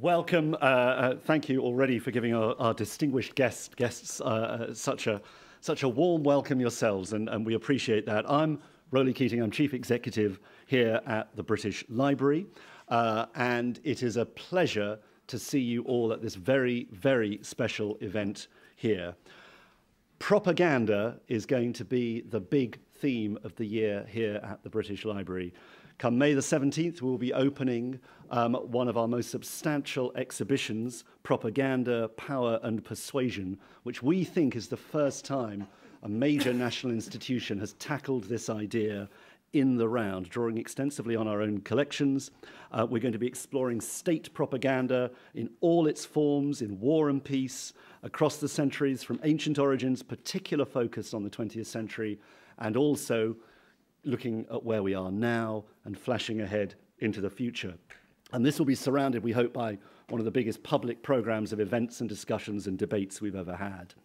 Welcome. Thank you already for giving our distinguished guests such a warm welcome yourselves, and we appreciate that. I'm Rowley Keating. I'm Chief Executive here at the British Library, and it is a pleasure to see you all at this very, very special event here. Propaganda is going to be the big theme of the year here at the British Library. Come May the 17th, we'll be opening one of our most substantial exhibitions, Propaganda, Power and Persuasion, which we think is the first time a major national institution has tackled this idea in the round, drawing extensively on our own collections. We're going to be exploring state propaganda in all its forms, in war and peace, across the centuries, from ancient origins, particular focus on the 20th century, and also looking at where we are now and flashing ahead into the future. And this will be surrounded, we hope, by one of the biggest public programs of events and discussions and debates we've ever had.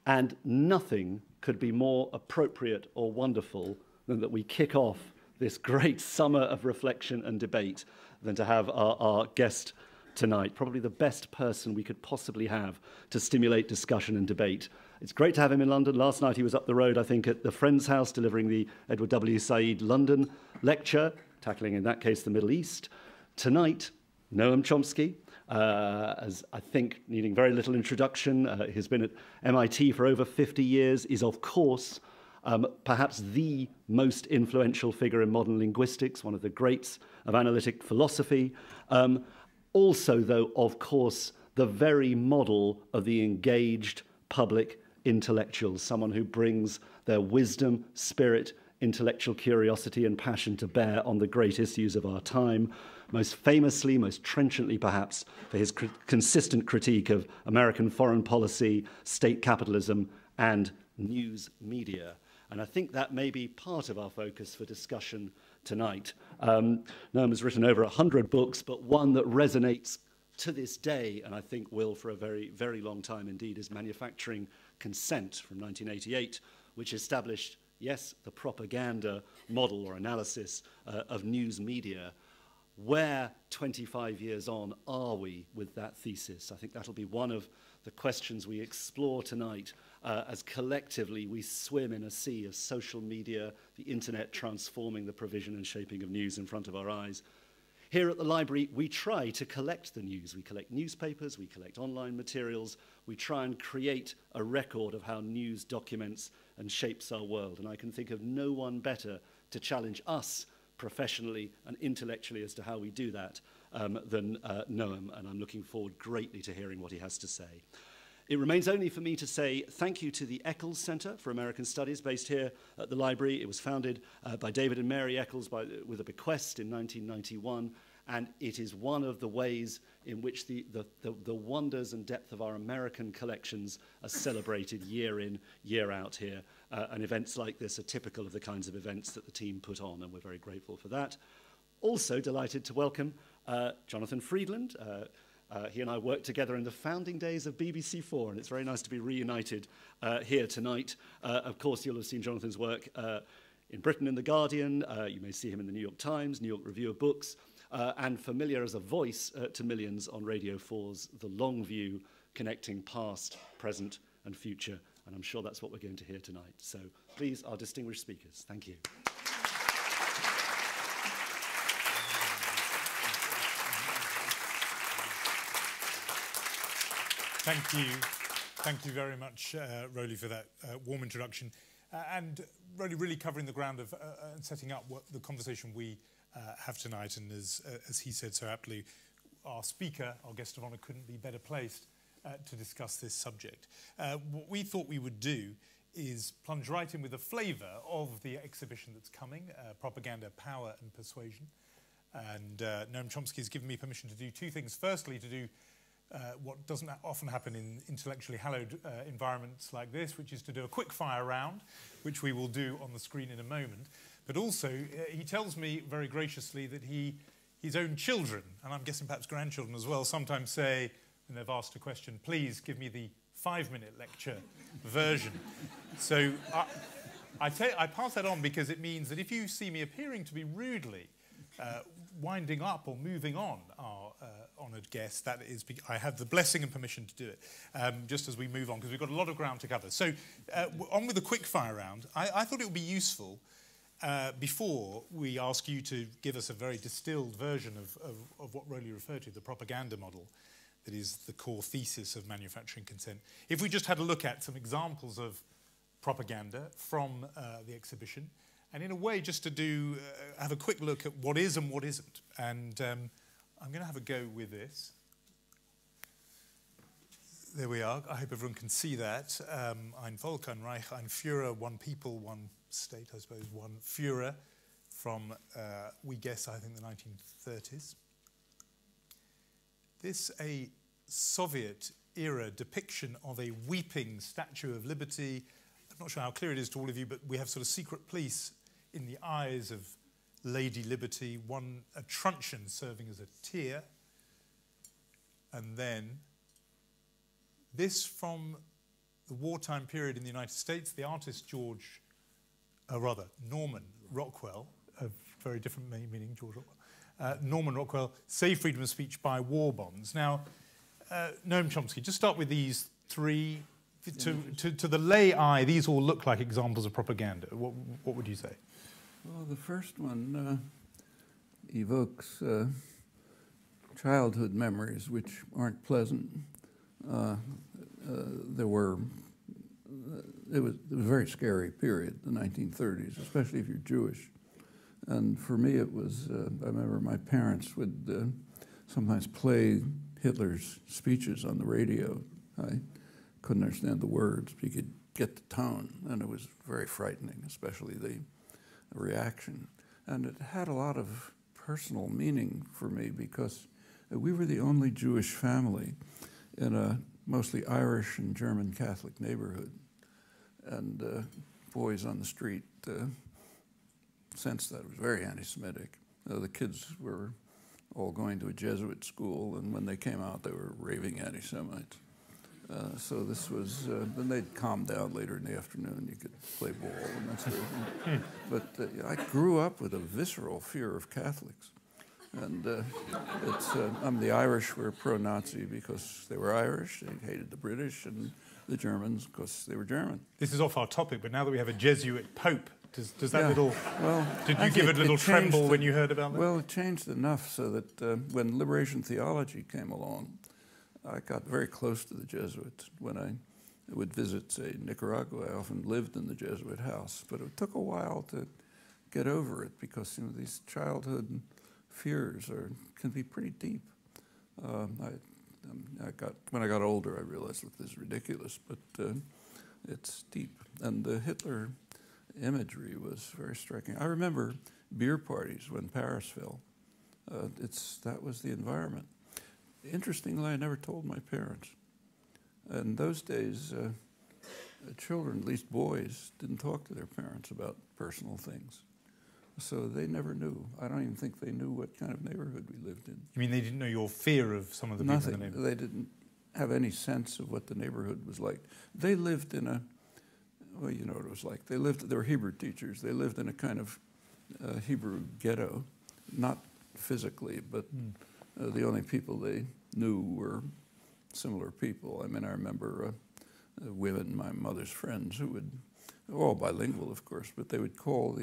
And nothing could be more appropriate or wonderful than that we kick off this great summer of reflection and debate than to have our guest tonight, probably the best person we could possibly have to stimulate discussion and debate. It's great to have him in London. Last night he was up the road, I think, at the Friends House, delivering the Edward W. Said London lecture, tackling, in that case, the Middle East. Tonight, Noam Chomsky, as I think needing very little introduction, he's been at MIT for over 50 years, is, of course, perhaps the most influential figure in modern linguistics, one of the greats of analytic philosophy. Also, though, of course, the very model of the engaged public intellectuals, someone who brings their wisdom, spirit, intellectual curiosity and passion to bear on the great issues of our time, most famously, most trenchantly perhaps, for his consistent critique of American foreign policy, state capitalism, and news media. And I think that may be part of our focus for discussion tonight. Noam has written over 100 books, but one that resonates to this day, and I think will for a very, very long time indeed, is Manufacturing Consent from 1988, which established, yes, the propaganda model or analysis of news media. Where, 25 years on, are we with that thesis? I think that'll be one of the questions we explore tonight as collectively we swim in a sea of social media, the internet transforming the provision and shaping of news in front of our eyes. Here at the library, we try to collect the news. We collect newspapers, we collect online materials, we try and create a record of how news documents and shapes our world. And I can think of no one better to challenge us professionally and intellectually as to how we do that than Noam, and I'm looking forward greatly to hearing what he has to say. It remains only for me to say thank you to the Eccles Center for American Studies, based here at the library. It was founded by David and Mary Eccles with a bequest in 1991, and it is one of the ways in which the wonders and depth of our American collections are celebrated year in, year out here. And events like this are typical of the kinds of events that the team put on, and we're very grateful for that. Also delighted to welcome Jonathan Freedland. He and I worked together in the founding days of BBC4, and it's very nice to be reunited here tonight. Of course, you'll have seen Jonathan's work in Britain in The Guardian. You may see him in the New York Times, New York Review of Books, and familiar as a voice to millions on Radio 4's The Long View, connecting past, present, and future. And I'm sure that's what we're going to hear tonight. So please, our distinguished speakers, thank you. Thank you very much, Rowley, for that warm introduction. And Rowley really covering the ground of and setting up what the conversation we have tonight. And as he said so aptly, our speaker, our guest of honor, couldn't be better placed to discuss this subject. What we thought we would do is plunge right in with a flavour of the exhibition that's coming, Propaganda, Power and Persuasion. And Noam Chomsky has given me permission to do two things. Firstly, to do what doesn't often happen in intellectually hallowed environments like this, which is to do a quick fire round, which we will do on the screen in a moment. But also, he tells me very graciously that his own children, and I'm guessing perhaps grandchildren as well, sometimes say, when they've asked a question, please give me the 5-minute lecture version. So I pass that on because it means that if you see me appearing to be rudely winding up or moving on our honoured guest. That is, I have the blessing and permission to do it, just as we move on, because we've got a lot of ground to cover. So on with the quick fire round. I thought it would be useful, before we ask you to give us a very distilled version of what Roly referred to, the propaganda model, that is the core thesis of manufacturing consent. If we just had a look at some examples of propaganda from the exhibition, and in a way just to do, have a quick look at what is and what isn't. And I'm going to have a go with this. There we are. I hope everyone can see that. Ein Volk, ein Reich, ein Führer, one people, one state, I suppose, one Führer, from, we guess, I think, the 1930s. This a Soviet-era depiction of a weeping Statue of Liberty. I'm not sure how clear it is to all of you, but we have sort of secret police in the eyes of Lady Liberty, a truncheon serving as a tear. And then this from the wartime period in the United States, the artist Norman Rockwell, a very different meaning, George Rockwell. Norman Rockwell, Save Freedom of Speech by War Bonds. Now, Noam Chomsky, just start with these three. To the lay eye, these all look like examples of propaganda. What would you say? Well, the first one evokes childhood memories, which aren't pleasant. It was a very scary period, the 1930s, especially if you're Jewish. And for me, it was, I remember my parents would sometimes play Hitler's speeches on the radio. I couldn't understand the words, but you could get the tone, and it was very frightening, especially the reaction. And it had a lot of personal meaning for me because we were the only Jewish family in a mostly Irish and German Catholic neighborhood. And boys on the street sensed that it was very anti-Semitic. The kids were all going to a Jesuit school, and when they came out, they were raving anti-Semites. So this was, then they'd calm down later in the afternoon. You could play ball and that sort of thing. But I grew up with a visceral fear of Catholics. And the Irish were pro-Nazi because they were Irish. They hated the British, and the Germans because they were German. This is off our topic, but now that we have a Jesuit Pope, does that little... Well, did you give it a little tremble when you heard about that? Well, it changed enough so that when liberation theology came along, I got very close to the Jesuits. When I would visit, say, Nicaragua, I often lived in the Jesuit house. But it took a while to get over it because, you know, these childhood fears can be pretty deep. When I got older, I realized that this is ridiculous, but it's deep. And the Hitler imagery was very striking. I remember beer parties when Paris fell. That was the environment. Interestingly, I never told my parents. In those days, children, at least boys, didn't talk to their parents about personal things. So they never knew. I don't even think they knew what kind of neighborhood we lived in. You mean they didn't know your fear of some of the people in the neighborhood? They didn't have any sense of what the neighborhood was like. They lived in a, well, you know what it was like. They were Hebrew teachers. They lived in a kind of Hebrew ghetto, not physically, but the only people they knew were similar people. I mean, I remember women, my mother's friends, who would, all bilingual, of course, but they would call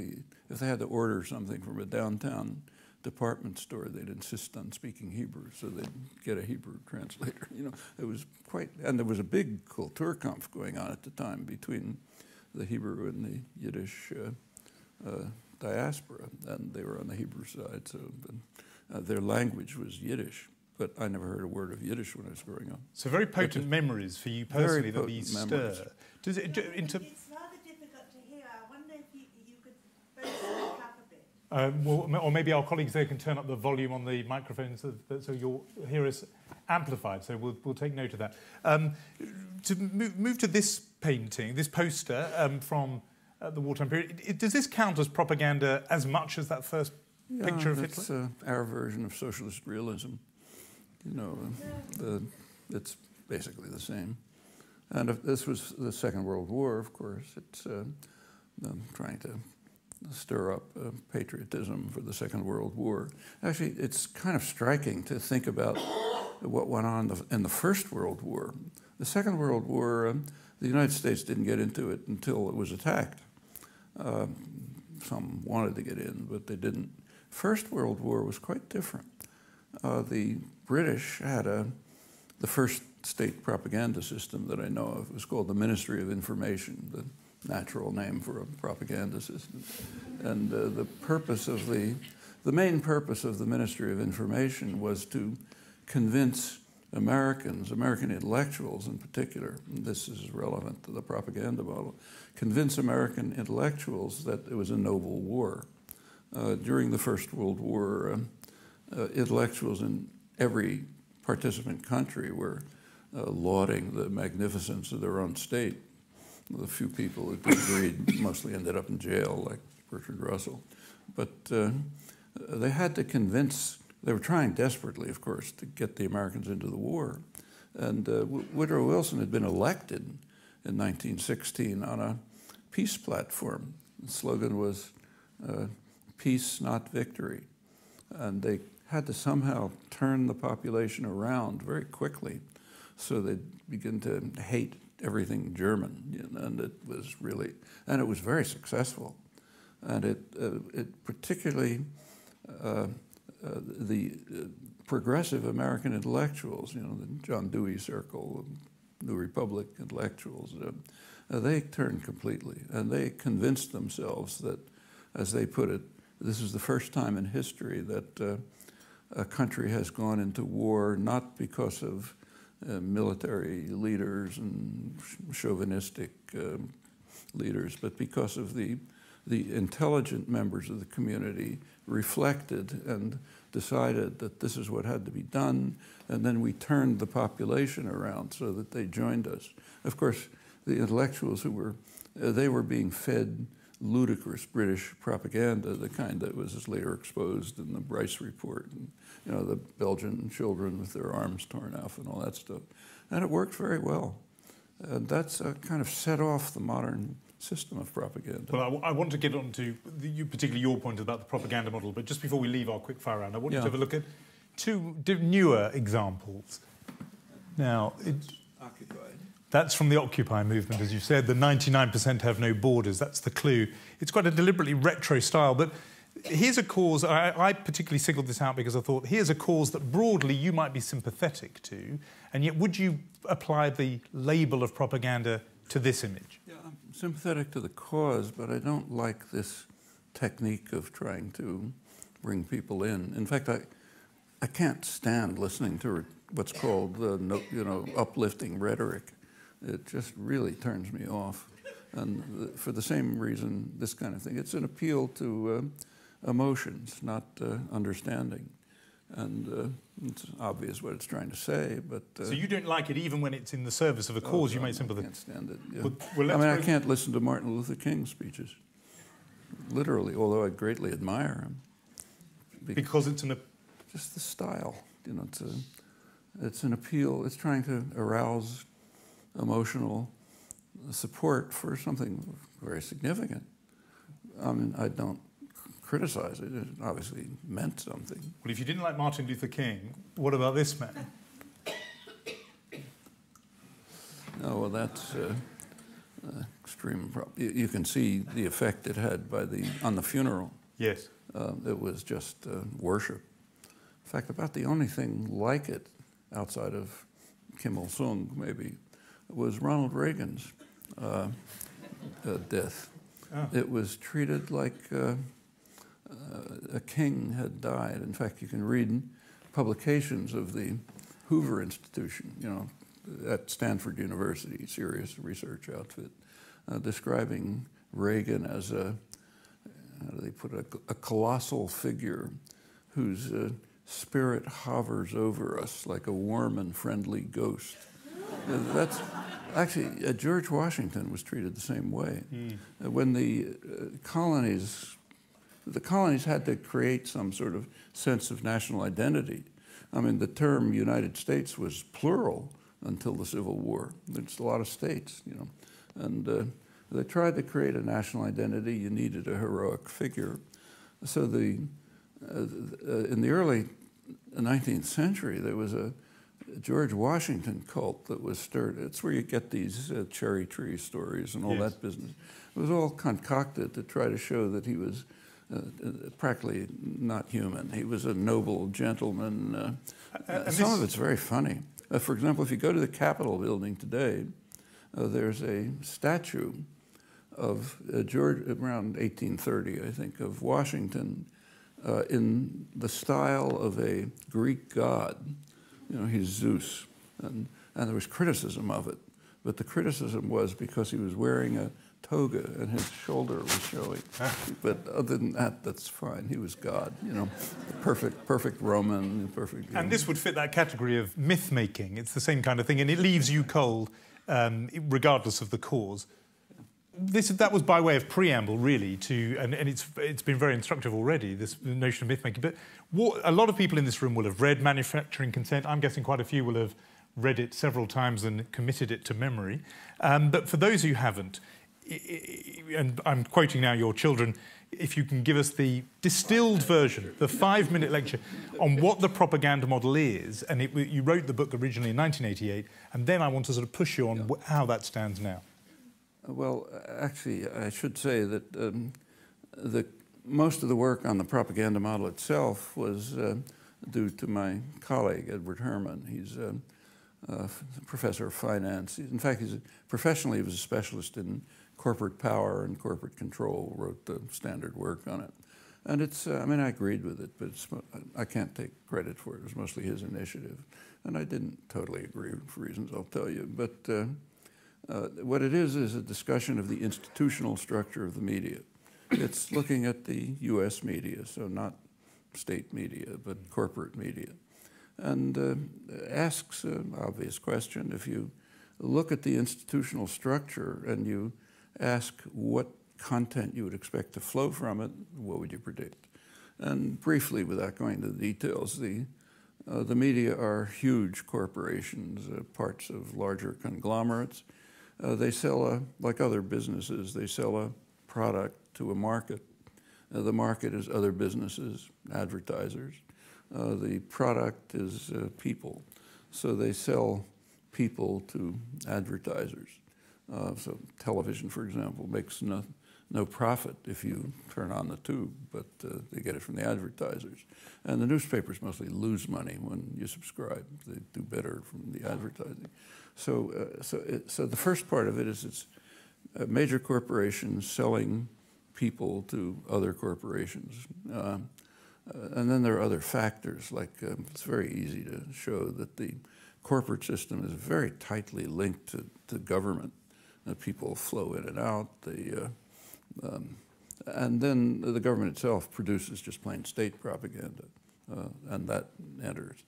if they had to order something from a downtown department store, they'd insist on speaking Hebrew, so they'd get a Hebrew translator. You know, it was quite, and there was a big Kulturkampf going on at the time between the Hebrew and the Yiddish diaspora, and they were on the Hebrew side, so their language was Yiddish. But I never heard a word of Yiddish when I was growing up. So very potent memories for you personally that these stir. It's rather difficult to hear. I wonder if you could both speak up a bit. Or maybe our colleagues there can turn up the volume on the microphone so you'll hear us amplified. So we'll take note of that. To move to this painting, this poster from the wartime period, does this count as propaganda as much as that first picture of Hitler? It's our version of socialist realism. You know, it's basically the same. And if this was the Second World War, of course. It's trying to stir up patriotism for the Second World War. Actually, it's kind of striking to think about what went on in the First World War. The Second World War, the United States didn't get into it until it was attacked. Some wanted to get in, but they didn't. First World War was quite different. The British had the first state propaganda system that I know of. It was called the Ministry of Information, the natural name for a propaganda system. And the main purpose of the Ministry of Information was to convince Americans, American intellectuals in particular, and this is relevant to the propaganda model, convince American intellectuals that it was a noble war. During the First World War, intellectuals in every participant country were lauding the magnificence of their own state. The few people who disagreed mostly ended up in jail, like Bertrand Russell. But they had to convince, they were trying desperately, of course, to get the Americans into the war. And Woodrow Wilson had been elected in 1916 on a peace platform. The slogan was, peace, not victory. And they had to somehow turn the population around very quickly so they'd begin to hate everything German, you know, and it was very successful. And it particularly, the progressive American intellectuals, you know, the John Dewey Circle, New Republic intellectuals, they turned completely, and they convinced themselves that, as they put it, this is the first time in history that a country has gone into war not because of military leaders and chauvinistic leaders, but because of the intelligent members of the community reflected and decided that this is what had to be done, and then we turned the population around so that they joined us. Of course, the intellectuals they were being fed ludicrous British propaganda, the kind that was later exposed in the Bryce Report, and, you know, the Belgian children with their arms torn off and all that stuff. And it worked very well. And that's kind of set off the modern system of propaganda. Well, I want to get on to, particularly your point about the propaganda model, but just before we leave our quick fire round, I want you to have a look at two newer examples. Now, Occupied. That's from the Occupy movement, as you said. The 99% have no borders. That's the clue. It's quite a deliberately retro style, but here's a cause. I particularly singled this out because I thought, here's a cause that broadly you might be sympathetic to, and yet would you apply the label of propaganda to this image? Yeah, I'm sympathetic to the cause, but I don't like this technique of trying to bring people in. In fact, I can't stand listening to what's called uplifting rhetoric. It just really turns me off. And for the same reason, this kind of thing. It's an appeal to emotions, not understanding. And it's obvious what it's trying to say, but... so you don't like it even when it's in the service of a cause you may sympathize? I can't stand it, yeah. Well, I mean, I can't listen to Martin Luther King's speeches, literally, although I greatly admire him. Because it's just the style, you know, it's an appeal. It's trying to arouse emotional support for something very significant. I mean, I don't criticize it. It obviously meant something. Well, if you didn't like Martin Luther King, what about this man? Oh, well, that's extreme. You can see the effect it had on the funeral. Yes. It was just worship. In fact, about the only thing like it outside of Kim Il-sung, maybe, was Ronald Reagan's death. Oh. It was treated like a king had died. In fact, you can read publications of the Hoover Institution, you know, at Stanford University, serious research outfit, describing Reagan as how do they put it, a colossal figure whose spirit hovers over us like a warm and friendly ghost. That's actually, George Washington was treated the same way. When the colonies had to create some sort of sense of national identity. I mean, the term United States was plural until the Civil War. There's a lot of states, you know. And They tried to create a national identity. You needed a heroic figure. So in the early 19th century, there was a George Washington cult that was stirred. It's where you get these cherry tree stories and all that business. It was all concocted to try to show that he was practically not human. He was a noble gentleman. Some of it's very funny. For example, if you go to the Capitol building today, there's a statue of George around 1830, I think, of Washington in the style of a Greek god. You know, he's Zeus, and there was criticism of it. But the criticism was because he was wearing a toga and his shoulder was showing. But other than that, that's fine. He was God, you know, perfect Roman, perfect. And this would fit that category of myth making. It's the same kind of thing, and it leaves you cold, regardless of the cause. That was by way of preamble, really, and it's been very instructive already, this notion of myth-making. But a lot of people in this room will have read Manufacturing Consent. I'm guessing quite a few will have read it several times and committed it to memory. But for those who haven't, and I'm quoting now your children, if you can give us the distilled version, the 5-minute lecture on what the propaganda model is, and you wrote the book originally in 1988, and then I want to sort of push you on how that stands now. Well, actually, I should say that most of the work on the propaganda model itself was due to my colleague, Edward Herman. He's a professor of finance. In fact, professionally, he was a specialist in corporate power and corporate control, wrote the standard work on it. And I mean, I agreed with it, but I can't take credit for it. It was mostly his initiative. And I didn't totally agree for reasons I'll tell you. But what it is a discussion of the institutional structure of the media. It's looking at the U.S. media, so not state media, but corporate media. And asks an obvious question. If you look at the institutional structure and you ask what content you would expect to flow from it, what would you predict? And briefly, without going into the details, the media are huge corporations, parts of larger conglomerates. They sell, like other businesses, they sell a product to a market. The market is other businesses, advertisers. The product is people. So they sell people to advertisers. So television, for example, makes no profit if you turn on the tube, but they get it from the advertisers. And the newspapers mostly lose money when you subscribe. They do better from the advertising. So the first part of it is it's major corporations selling people to other corporations. And then there are other factors, like it's very easy to show that the corporate system is very tightly linked to government. People flow in and out. And then the government itself produces just plain state propaganda, and that enters.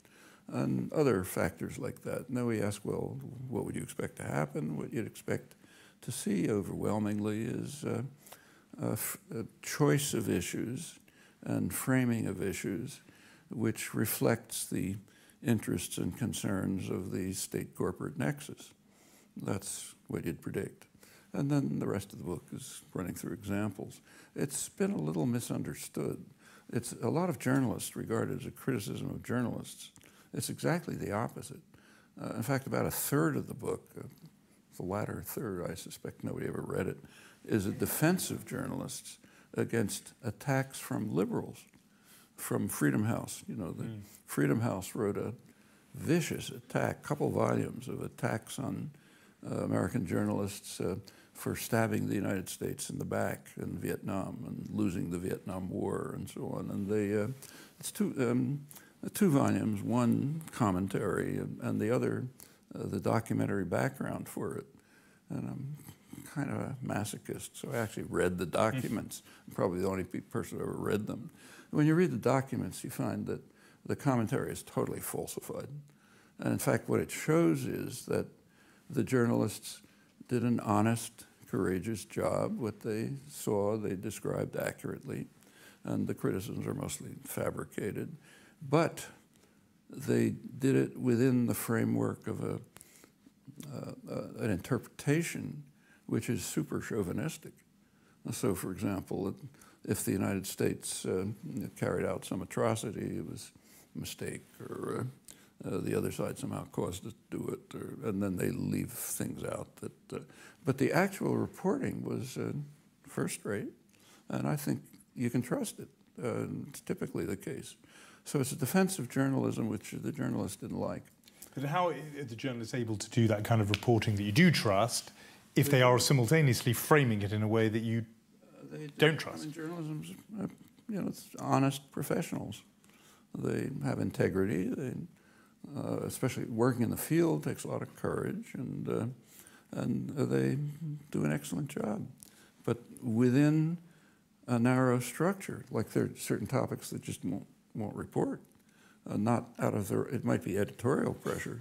And other factors like that. Now we ask, well, what would you expect to happen? What you'd expect to see overwhelmingly is a choice of issues and framing of issues which reflects the interests and concerns of the state corporate nexus. That's what you'd predict. And then the rest of the book is running through examples. It's been a little misunderstood. It's a lot of journalists regard it as a criticism of journalists. It's exactly the opposite. In fact, about a third of the book, the latter third, I suspect nobody ever read it, is a defense of journalists against attacks from liberals, from Freedom House. You know, the Freedom House wrote a vicious attack, couple volumes of attacks on American journalists for stabbing the United States in the back in Vietnam and losing the Vietnam War and so on. And it's two volumes, one commentary and the other the documentary background for it. And I'm kind of a masochist, so I actually read the documents. I'm probably the only person who ever read them. When you read the documents, you find that the commentary is totally falsified. And in fact, what it shows is that the journalists did an honest, courageous job. What they saw, they described accurately, and the criticisms are mostly fabricated. But they did it within the framework of an interpretation which is super chauvinistic. So, for example, if the United States carried out some atrocity, it was a mistake, or the other side somehow caused it to do it, and then they leave things out. But the actual reporting was first rate, and I think you can trust it. It's typically the case. So it's a defense of journalism which the journalists didn't like. But how are the journalists able to do that kind of reporting that you do trust if they are simultaneously framing it in a way that you don't trust? I mean, journalism's, it's honest professionals. They have integrity. They, especially working in the field, takes a lot of courage, and they do an excellent job. But within a narrow structure, like there are certain topics that just won't report. Not out of their, it might be editorial pressure.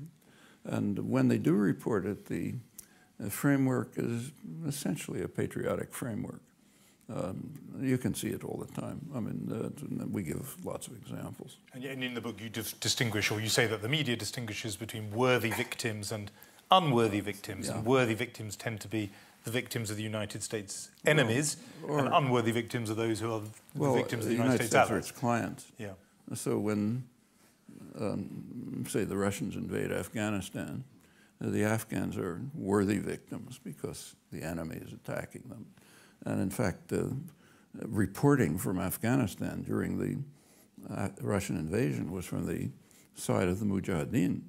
And when they do report it, the framework is essentially a patriotic framework. You can see it all the time. I mean, we give lots of examples. And in the book you distinguish, or you say that the media distinguishes between worthy victims and unworthy victims. Yeah. And worthy victims tend to be the victims of the United States enemies, and unworthy victims are those who are the victims of the United States allies. Or its clients. Yeah. So when, say, the Russians invade Afghanistan, the Afghans are worthy victims because the enemy is attacking them. And in fact, reporting from Afghanistan during the Russian invasion was from the side of the Mujahideen.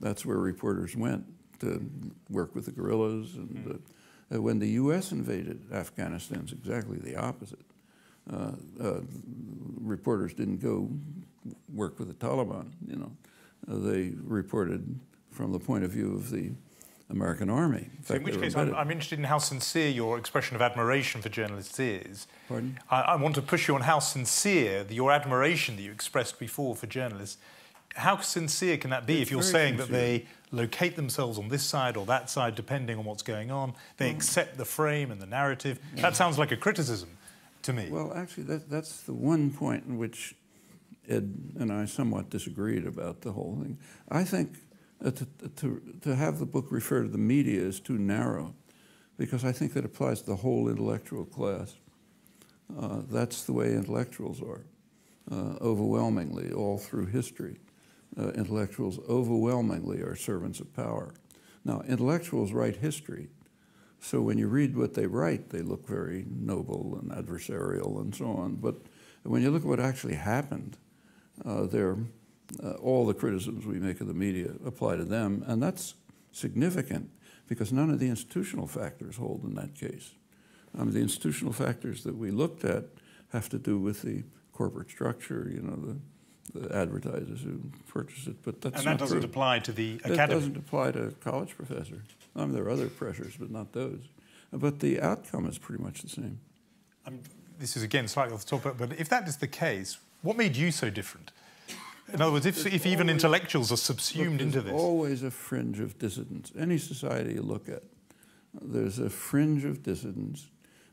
That's where reporters went to work with the guerrillas. And when the U.S. invaded Afghanistan, it's exactly the opposite. Reporters didn't go work with the Taliban, you know. They reported from the point of view of the American army. So in which case, I'm interested in how sincere your expression of admiration for journalists is. Pardon? I want to push you on how sincere your admiration that you expressed before for journalists. How sincere can that be if you're saying that they locate themselves on this side or that side, depending on what's going on? They accept the frame and the narrative. Yeah. That sounds like a criticism to me. Well, actually, that's the one point in which Ed and I somewhat disagreed about the whole thing. I think to have the book refer to the media is too narrow, because I think that applies to the whole intellectual class. That's the way intellectuals are, overwhelmingly, all through history. Intellectuals overwhelmingly are servants of power. Now, intellectuals write history, so when you read what they write, they look very noble and adversarial and so on. But when you look at what actually happened, all the criticisms we make of the media apply to them, and that's significant because none of the institutional factors hold in that case. The institutional factors that we looked at have to do with the corporate structure, you know, the advertisers who purchase it, but that's not true. And that doesn't apply to the academy? That doesn't apply to a college professor. There are other pressures, but not those. But the outcome is pretty much the same. This is, again, slightly off the topic, but if that is the case, what made you so different? In other words, if even intellectuals are subsumed into this. There's always a fringe of dissidents. Any society you look at, there's a fringe of dissidents.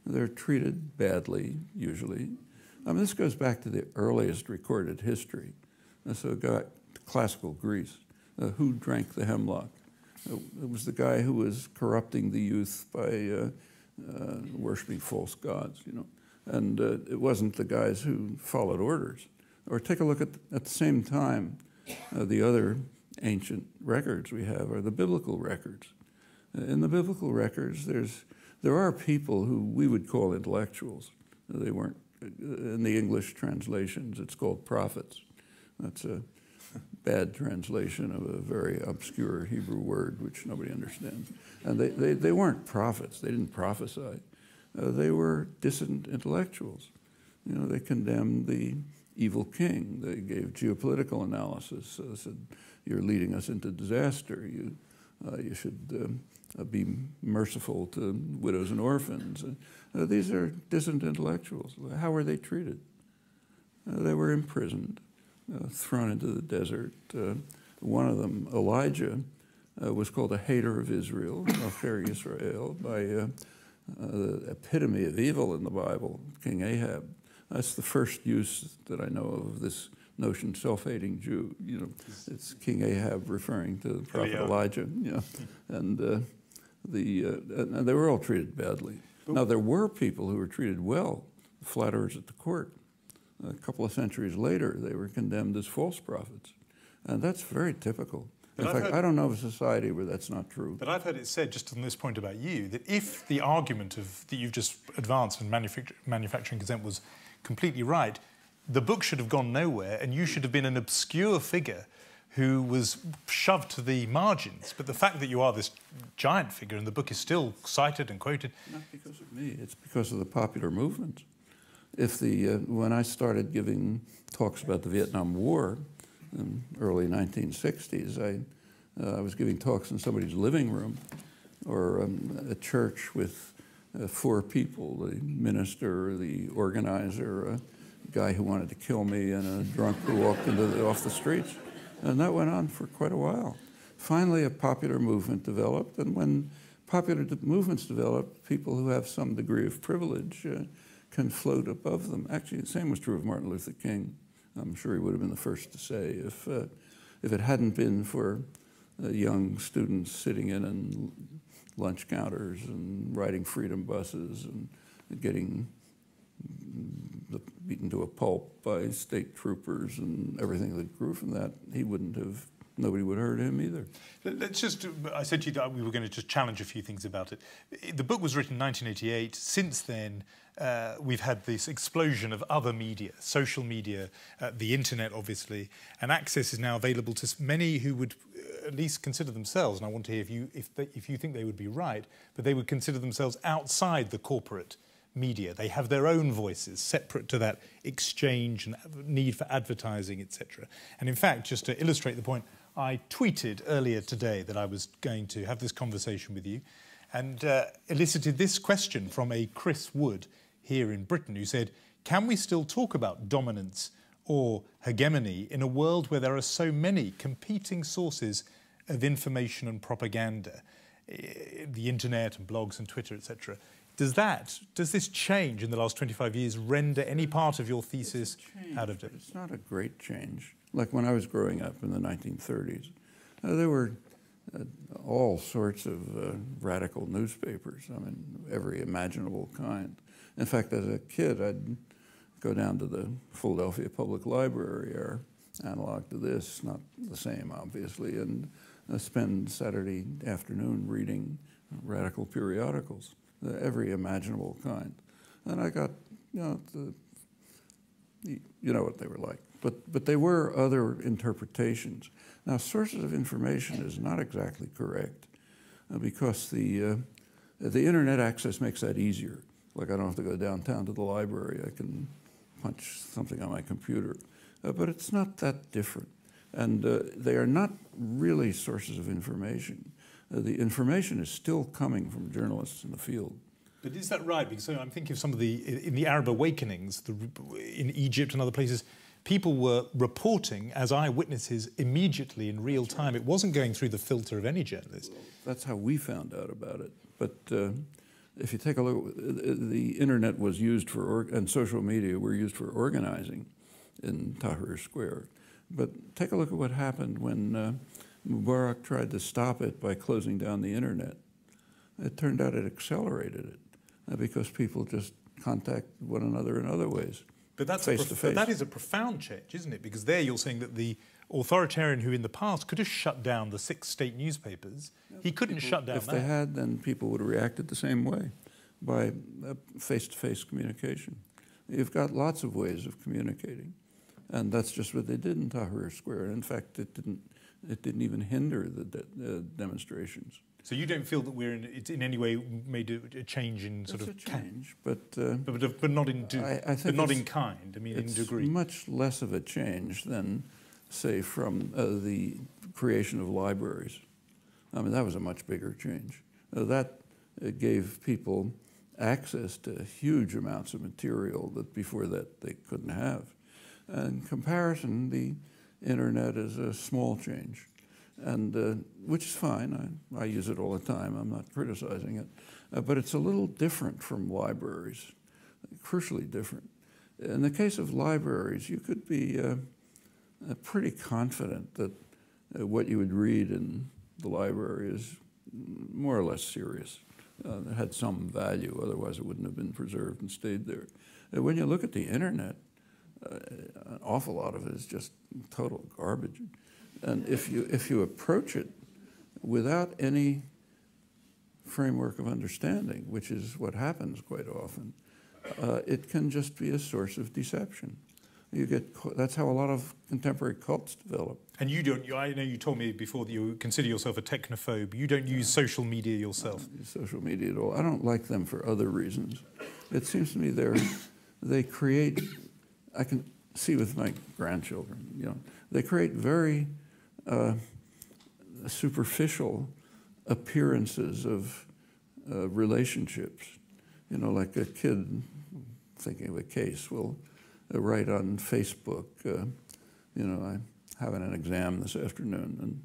They're treated badly, usually. This goes back to the earliest recorded history. So classical Greece. Who drank the hemlock? It was the guy who was corrupting the youth by worshiping false gods, you know. And it wasn't the guys who followed orders. Or take a look at the same time, the other ancient records we have are the biblical records. In the biblical records, there are people who we would call intellectuals. They weren't. In the English translations, it's called prophets. That's a bad translation of a very obscure Hebrew word which nobody understands. And they weren't prophets. They didn't prophesy. They were dissident intellectuals. You know, they condemned the evil king. They gave geopolitical analysis. Said, you're leading us into disaster. You should be merciful to widows and orphans. These are dissident intellectuals. How were they treated? They were imprisoned, thrown into the desert. One of them, Elijah, was called a hater of Israel, Ocher Yisrael, by the epitome of evil in the Bible, King Ahab. That's the first use that I know of this notion, self-hating Jew. You know, it's King Ahab referring to the prophet Elijah. Yeah, and And they were all treated badly. Now, there were people who were treated well, the flat earthers at the court. A couple of centuries later, they were condemned as false prophets. And that's very typical. In fact, I don't know of a society where that's not true. But I've heard it said, just on this point about you, that if the argument that you've just advanced in manufacturing consent was completely right, the book should have gone nowhere and you should have been an obscure figure who was shoved to the margins. But the fact that you are this giant figure and the book is still cited and quoted... Not because of me, it's because of the popular movement. When I started giving talks about the Vietnam War in early 1960s, I was giving talks in somebody's living room or a church with 4 people, the minister, the organizer, a guy who wanted to kill me, and a drunk who walked off the streets. And that went on for quite a while. Finally, a popular movement developed, and when popular movements develop, people who have some degree of privilege can float above them. Actually, the same was true of Martin Luther King. I'm sure he would have been the first to say, if it hadn't been for young students sitting in lunch counters and riding freedom buses and getting beaten to a pulp by state troopers and everything that grew from that, nobody would have heard him either. Let's just, I said to you that we were going to just challenge a few things about it. The book was written in 1988. Since then, we've had this explosion of other media, social media, the internet, obviously, and access is now available to many who would at least consider themselves, and I want to hear if you think they would be right, but they would consider themselves outside the corporate media. They have their own voices, separate to that exchange and need for advertising, etc. And in fact, just to illustrate the point, I tweeted earlier today that I was going to have this conversation with you and elicited this question from a Chris Wood here in Britain who said, can we still talk about dominance or hegemony in a world where there are so many competing sources of information and propaganda, the internet and blogs and Twitter, etc.? Does this change in the last 25 years render any part of your thesis out of date? It's not a great change. Like when I was growing up in the 1930s, there were all sorts of radical newspapers, I mean, every imaginable kind. In fact, as a kid, I'd go down to the Philadelphia Public Library, or analog to this, not the same, obviously, and spend Saturday afternoon reading radical periodicals. Every imaginable kind. And I got, you know what they were like. But they were other interpretations. Now, sources of information is not exactly correct because the internet access makes that easier. Like I don't have to go downtown to the library. I can punch something on my computer. But it's not that different. And they are not really sources of information. The information is still coming from journalists in the field. But is that right? Because I'm thinking of some of in the Arab awakenings, in Egypt and other places, people were reporting as eyewitnesses immediately in real time. It wasn't going through the filter of any journalist. Well, that's how we found out about it. But if you take a look, the internet was used and social media were used for organizing in Tahrir Square. But take a look at what happened when Mubarak tried to stop it by closing down the internet. It turned out it accelerated it because people just contact one another in other ways. But that's face to face. But that is a profound change, isn't it? Because there you're saying that the authoritarian who in the past could have shut down the 6 state newspapers, he couldn't shut down that. If they had, then people would have reacted the same way, by face-to-face communication. You've got lots of ways of communicating. And that's just what they did in Tahrir Square. In fact, it didn't even hinder the demonstrations. So you don't feel that it's in any way made a change in sort of a change, but not in kind. I mean, in degree. It's much less of a change than, say, from the creation of libraries. I mean, that was a much bigger change. That gave people access to huge amounts of material that before that they couldn't have. In comparison, the internet is a small change, and which is fine. I use it all the time. I'm not criticizing it. But it's a little different from libraries, crucially different. In the case of libraries, you could be pretty confident that what you would read in the library more or less serious. It had some value, otherwise it wouldn't have been preserved and stayed there. When you look at the internet, an awful lot of it is just total garbage. And if you approach it without any framework of understanding, which is what happens quite often, it can just be a source of deception. That's how a lot of contemporary cults develop. And you don't, I know you told me before that you consider yourself a technophobe. You don't use social media yourself. I don't use social media at all. I don't like them for other reasons. It seems to me they create, I can see with my grandchildren, you know, they create very superficial appearances of relationships. You know, like a kid, thinking of a case, will write on Facebook, you know, I'm having an exam this afternoon, and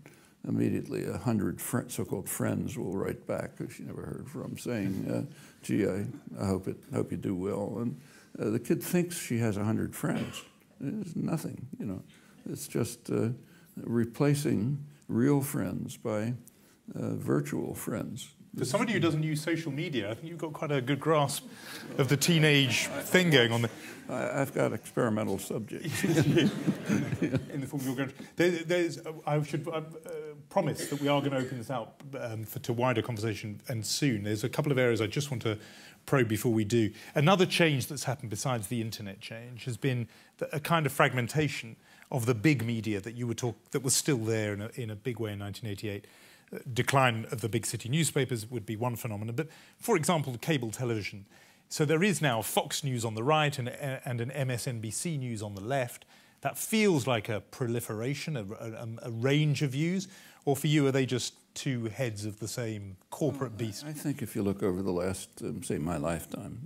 immediately 100 so-called friends will write back, who she never heard from, saying, gee, I hope you do well. And the kid thinks she has 100 friends. It's nothing, you know. It's just replacing real friends by virtual friends. For somebody who doesn't use social media, I think you've got quite a good grasp of the teenage thing going on there. I've got experimental subjects. In the form of your grandchildren. I should promise that we are going to open this out to wider conversation and soon. There's a couple of areas I just want to probe before we do. Another change that's happened besides the internet change has been a kind of fragmentation of the big media that you were that was still there in a big way in 1988. Decline of the big city newspapers would be one phenomenon, but for example, cable television. So there is now Fox News on the right and an MSNBC News on the left. That feels like a proliferation, a range of views, or for you, are they just two heads of the same corporate beast? I think if you look over the last, say, my lifetime,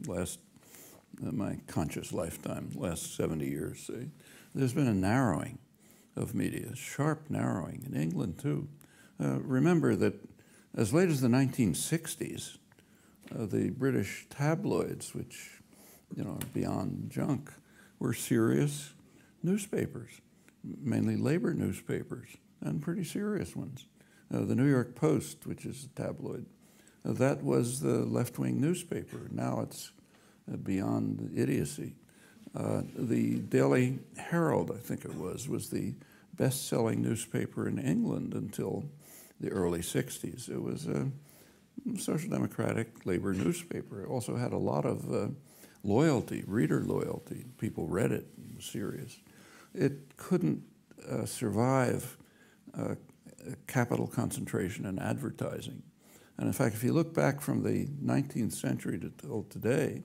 my conscious lifetime, last 70 years, say, there's been a narrowing of media, sharp narrowing, in England too. Remember that as late as the 1960s, the British tabloids, which, you know, are beyond junk, were serious newspapers, mainly labor newspapers, and pretty serious ones. The New York Post, which is a tabloid, that was the left-wing newspaper. Now it's beyond idiocy. The Daily Herald, I think it was the best-selling newspaper in England until the early 60s. It was a social democratic labor newspaper. It also had a lot of loyalty, reader loyalty. People read it. It was serious. It couldn't survive capital concentration in advertising. And in fact, if you look back from the 19th century till today,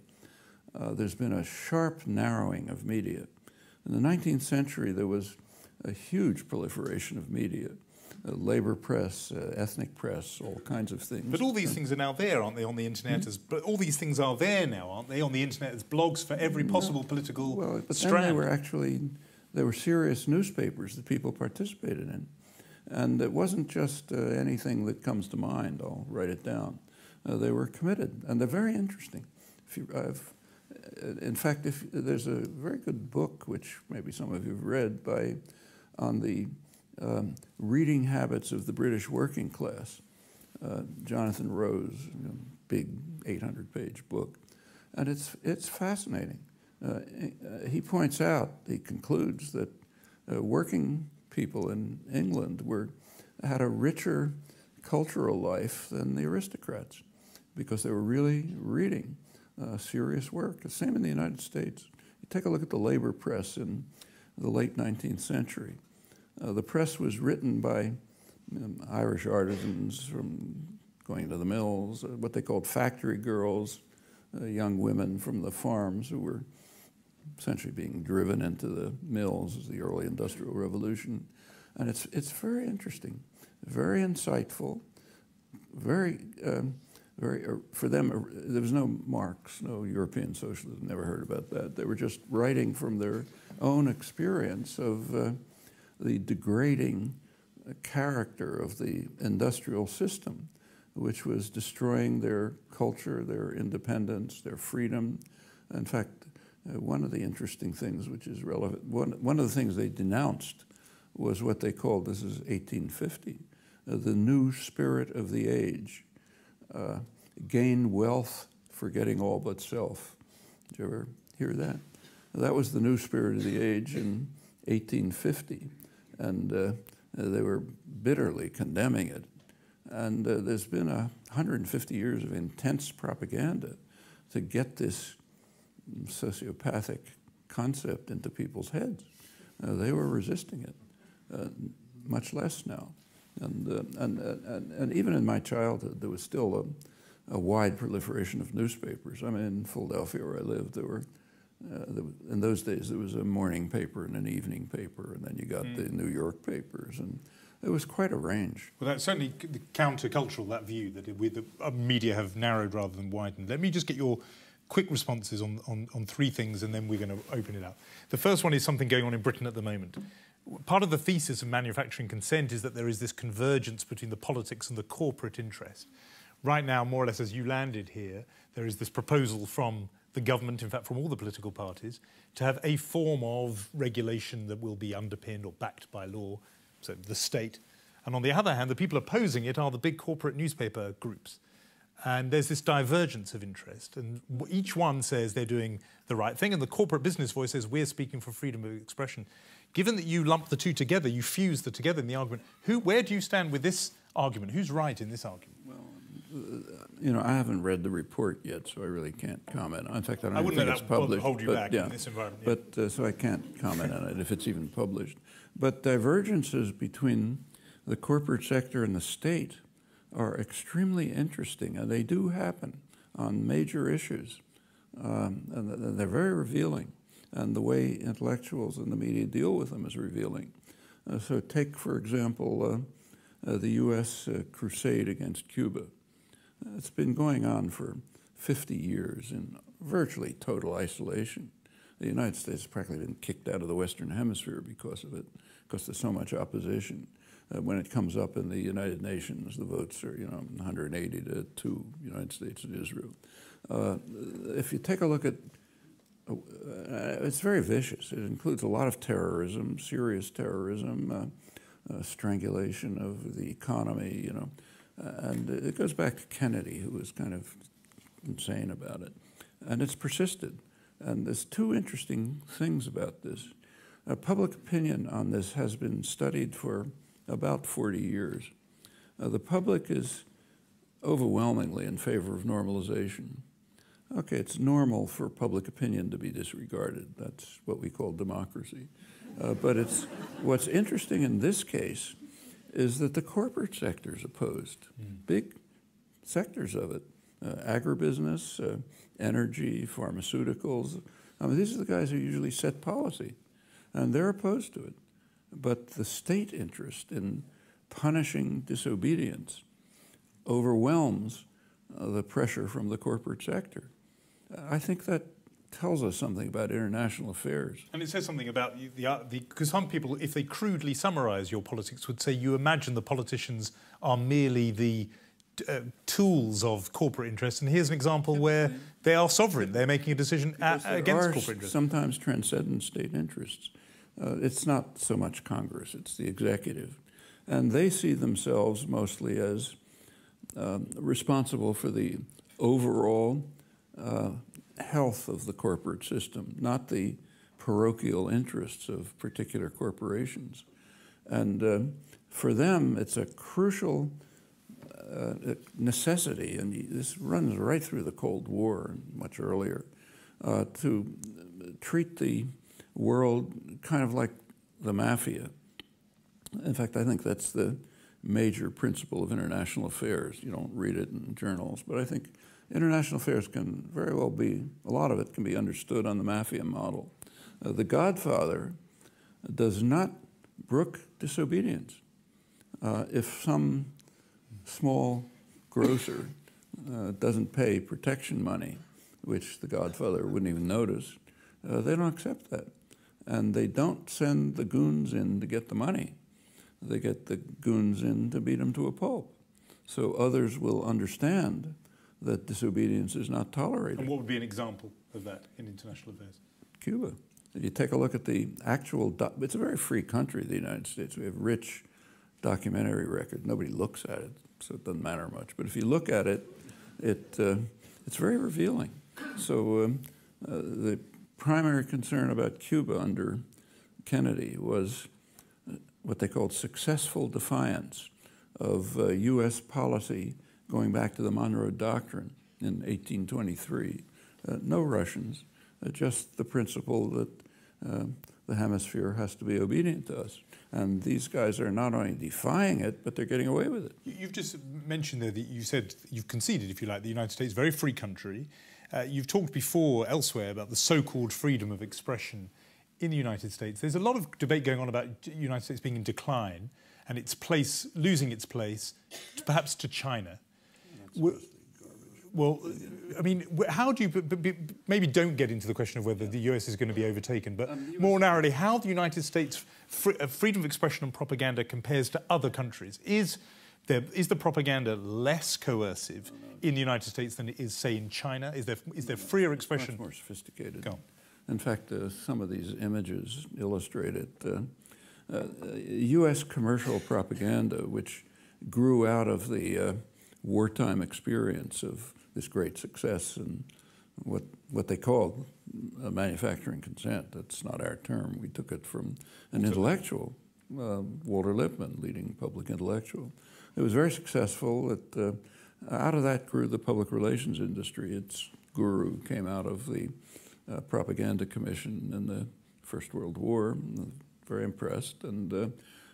there's been a sharp narrowing of media. In the 19th century, there was a huge proliferation of media. Labor press, ethnic press, all kinds of things. But all these things are now there, aren't they, on the internet? But all these things are there now, aren't they, on the internet as blogs for every possible political strand? Then they were serious newspapers that people participated in. And it wasn't just anything that comes to mind, I'll write it down. They were committed, and they're very interesting. In fact, there's a very good book, which maybe some of you have read, on the reading habits of the British working class. Jonathan Rose, big 800-page book, and it's fascinating. He points out, he concludes that working people in England had a richer cultural life than the aristocrats because they were really reading serious work. The same in the United States. You take a look at the labor press in the late 19th century. The press was written by Irish artisans from going to the mills, what they called factory girls, young women from the farms who were essentially being driven into the mills as the early Industrial Revolution. And it's very interesting, very insightful, very for them, there was no Marx, no European socialism, never heard about that. They were just writing from their own experience of the degrading character of the industrial system, which was destroying their culture, their independence, their freedom. In fact, one of the interesting things which is relevant, one of the things they denounced was what they called, this is 1850, the new spirit of the age. Gain wealth, forgetting all but self. Did you ever hear that? That was the new spirit of the age in 1850, and they were bitterly condemning it. And there's been 150 years of intense propaganda to get this sociopathic concept into people's heads. They were resisting it, much less now. And even in my childhood, there was still a wide proliferation of newspapers. I mean, in Philadelphia, where I lived, there were in those days there was a morning paper and an evening paper, and then you got the New York papers, and it was quite a range. Well, that's certainly countercultural, that view that the media have narrowed rather than widened. Let me just get your quick responses on three things, and then we're going to open it up. The first one is something going on in Britain at the moment. Part of the thesis of manufacturing consent is that there is this convergence between the politics and the corporate interest. Right now, more or less as you landed here, there is this proposal from the government, in fact from all the political parties, to have a form of regulation that will be underpinned or backed by law, so the state. And on the other hand, the people opposing it are the big corporate newspaper groups. And there's this divergence of interest. And each one says they're doing the right thing, and the corporate business voice says we're speaking for freedom of expression. Given that you lump the two together, you fuse them together in the argument, where do you stand with this argument? Who's right in this argument? Well, you know, I haven't read the report yet, so I really can't comment. In fact, I don't even think it's published. Hold you back in this environment. Yeah. But so I can't comment on it if it's even published. But divergences between the corporate sector and the state are extremely interesting, and they do happen on major issues. And they're very revealing, and the way intellectuals and the media deal with them is revealing. So take, for example, the U.S. crusade against Cuba. It's been going on for 50 years in virtually total isolation. The United States has practically been kicked out of the Western Hemisphere because of it, because there's so much opposition. When it comes up in the United Nations, the votes are, 180 to 2, United States and Israel. If you take a look at, it's very vicious. It includes a lot of terrorism, serious terrorism, strangulation of the economy, and it goes back to Kennedy, who was kind of insane about it. And it's persisted. And there's two interesting things about this. Public opinion on this has been studied for about 40 years. The public is overwhelmingly in favor of normalization. Okay, it's normal for public opinion to be disregarded. That's what we call democracy. But what's interesting in this case is that the corporate sector is opposed. Big sectors of it. Agribusiness, energy, pharmaceuticals. I mean, these are the guys who usually set policy, and they're opposed to it. But the state interest in punishing disobedience overwhelms the pressure from the corporate sector. I think that tells us something about international affairs. And it says something about because some people, if they crudely summarize your politics, would say you imagine the politicians are merely the tools of corporate interests. And here's an example where they are sovereign. They're making a decision against corporate interests. Sometimes transcendent state interests. It's not so much Congress, it's the executive. And they see themselves mostly as responsible for the overall health of the corporate system, not the parochial interests of particular corporations. And for them, it's a crucial necessity, and this runs right through the Cold War and much earlier, to treat the world kind of like the mafia. In fact, I think that's the major principle of international affairs. You don't read it in journals, but I think international affairs can very well be, a lot of it can be understood on the mafia model. The Godfather does not brook disobedience. If some small grocer doesn't pay protection money, which the Godfather wouldn't even notice, they don't accept that. And they don't send the goons in to get the money. They get the goons in to beat them to a pulp. So others will understand that disobedience is not tolerated. And what would be an example of that in international affairs? Cuba. If you take a look at the actual, it's a very free country, the United States. We have rich, documentary record. Nobody looks at it, so it doesn't matter much. But if you look at it, it's very revealing. So the primary concern about Cuba under Kennedy was what they called successful defiance of U.S. policy going back to the Monroe Doctrine in 1823. No Russians, just the principle that the hemisphere has to be obedient to us. And these guys are not only defying it, but they're getting away with it. You've just mentioned there that you said you've conceded, if you like, the United States, very free country. You've talked before elsewhere about the so-called freedom of expression in the United States. There's a lot of debate going on about the United States being in decline and its place, losing its place, perhaps to China. Well, I mean, how do you, maybe don't get into the question of whether the US is going to be overtaken, but more narrowly, how the United States' freedom of expression and propaganda compares to other countries? Is the propaganda less coercive in the United States than it is, say, in China? Is there freer expression? Much more sophisticated. Go on. In fact, some of these images illustrate it. U.S. commercial propaganda, which grew out of the wartime experience of this great success and what they called manufacturing consent. That's not our term. We took it from an intellectual, Walter Lippmann, leading public intellectual. It was very successful. Out of that grew the public relations industry. Its guru came out of the Propaganda Commission in the First World War. Very impressed. And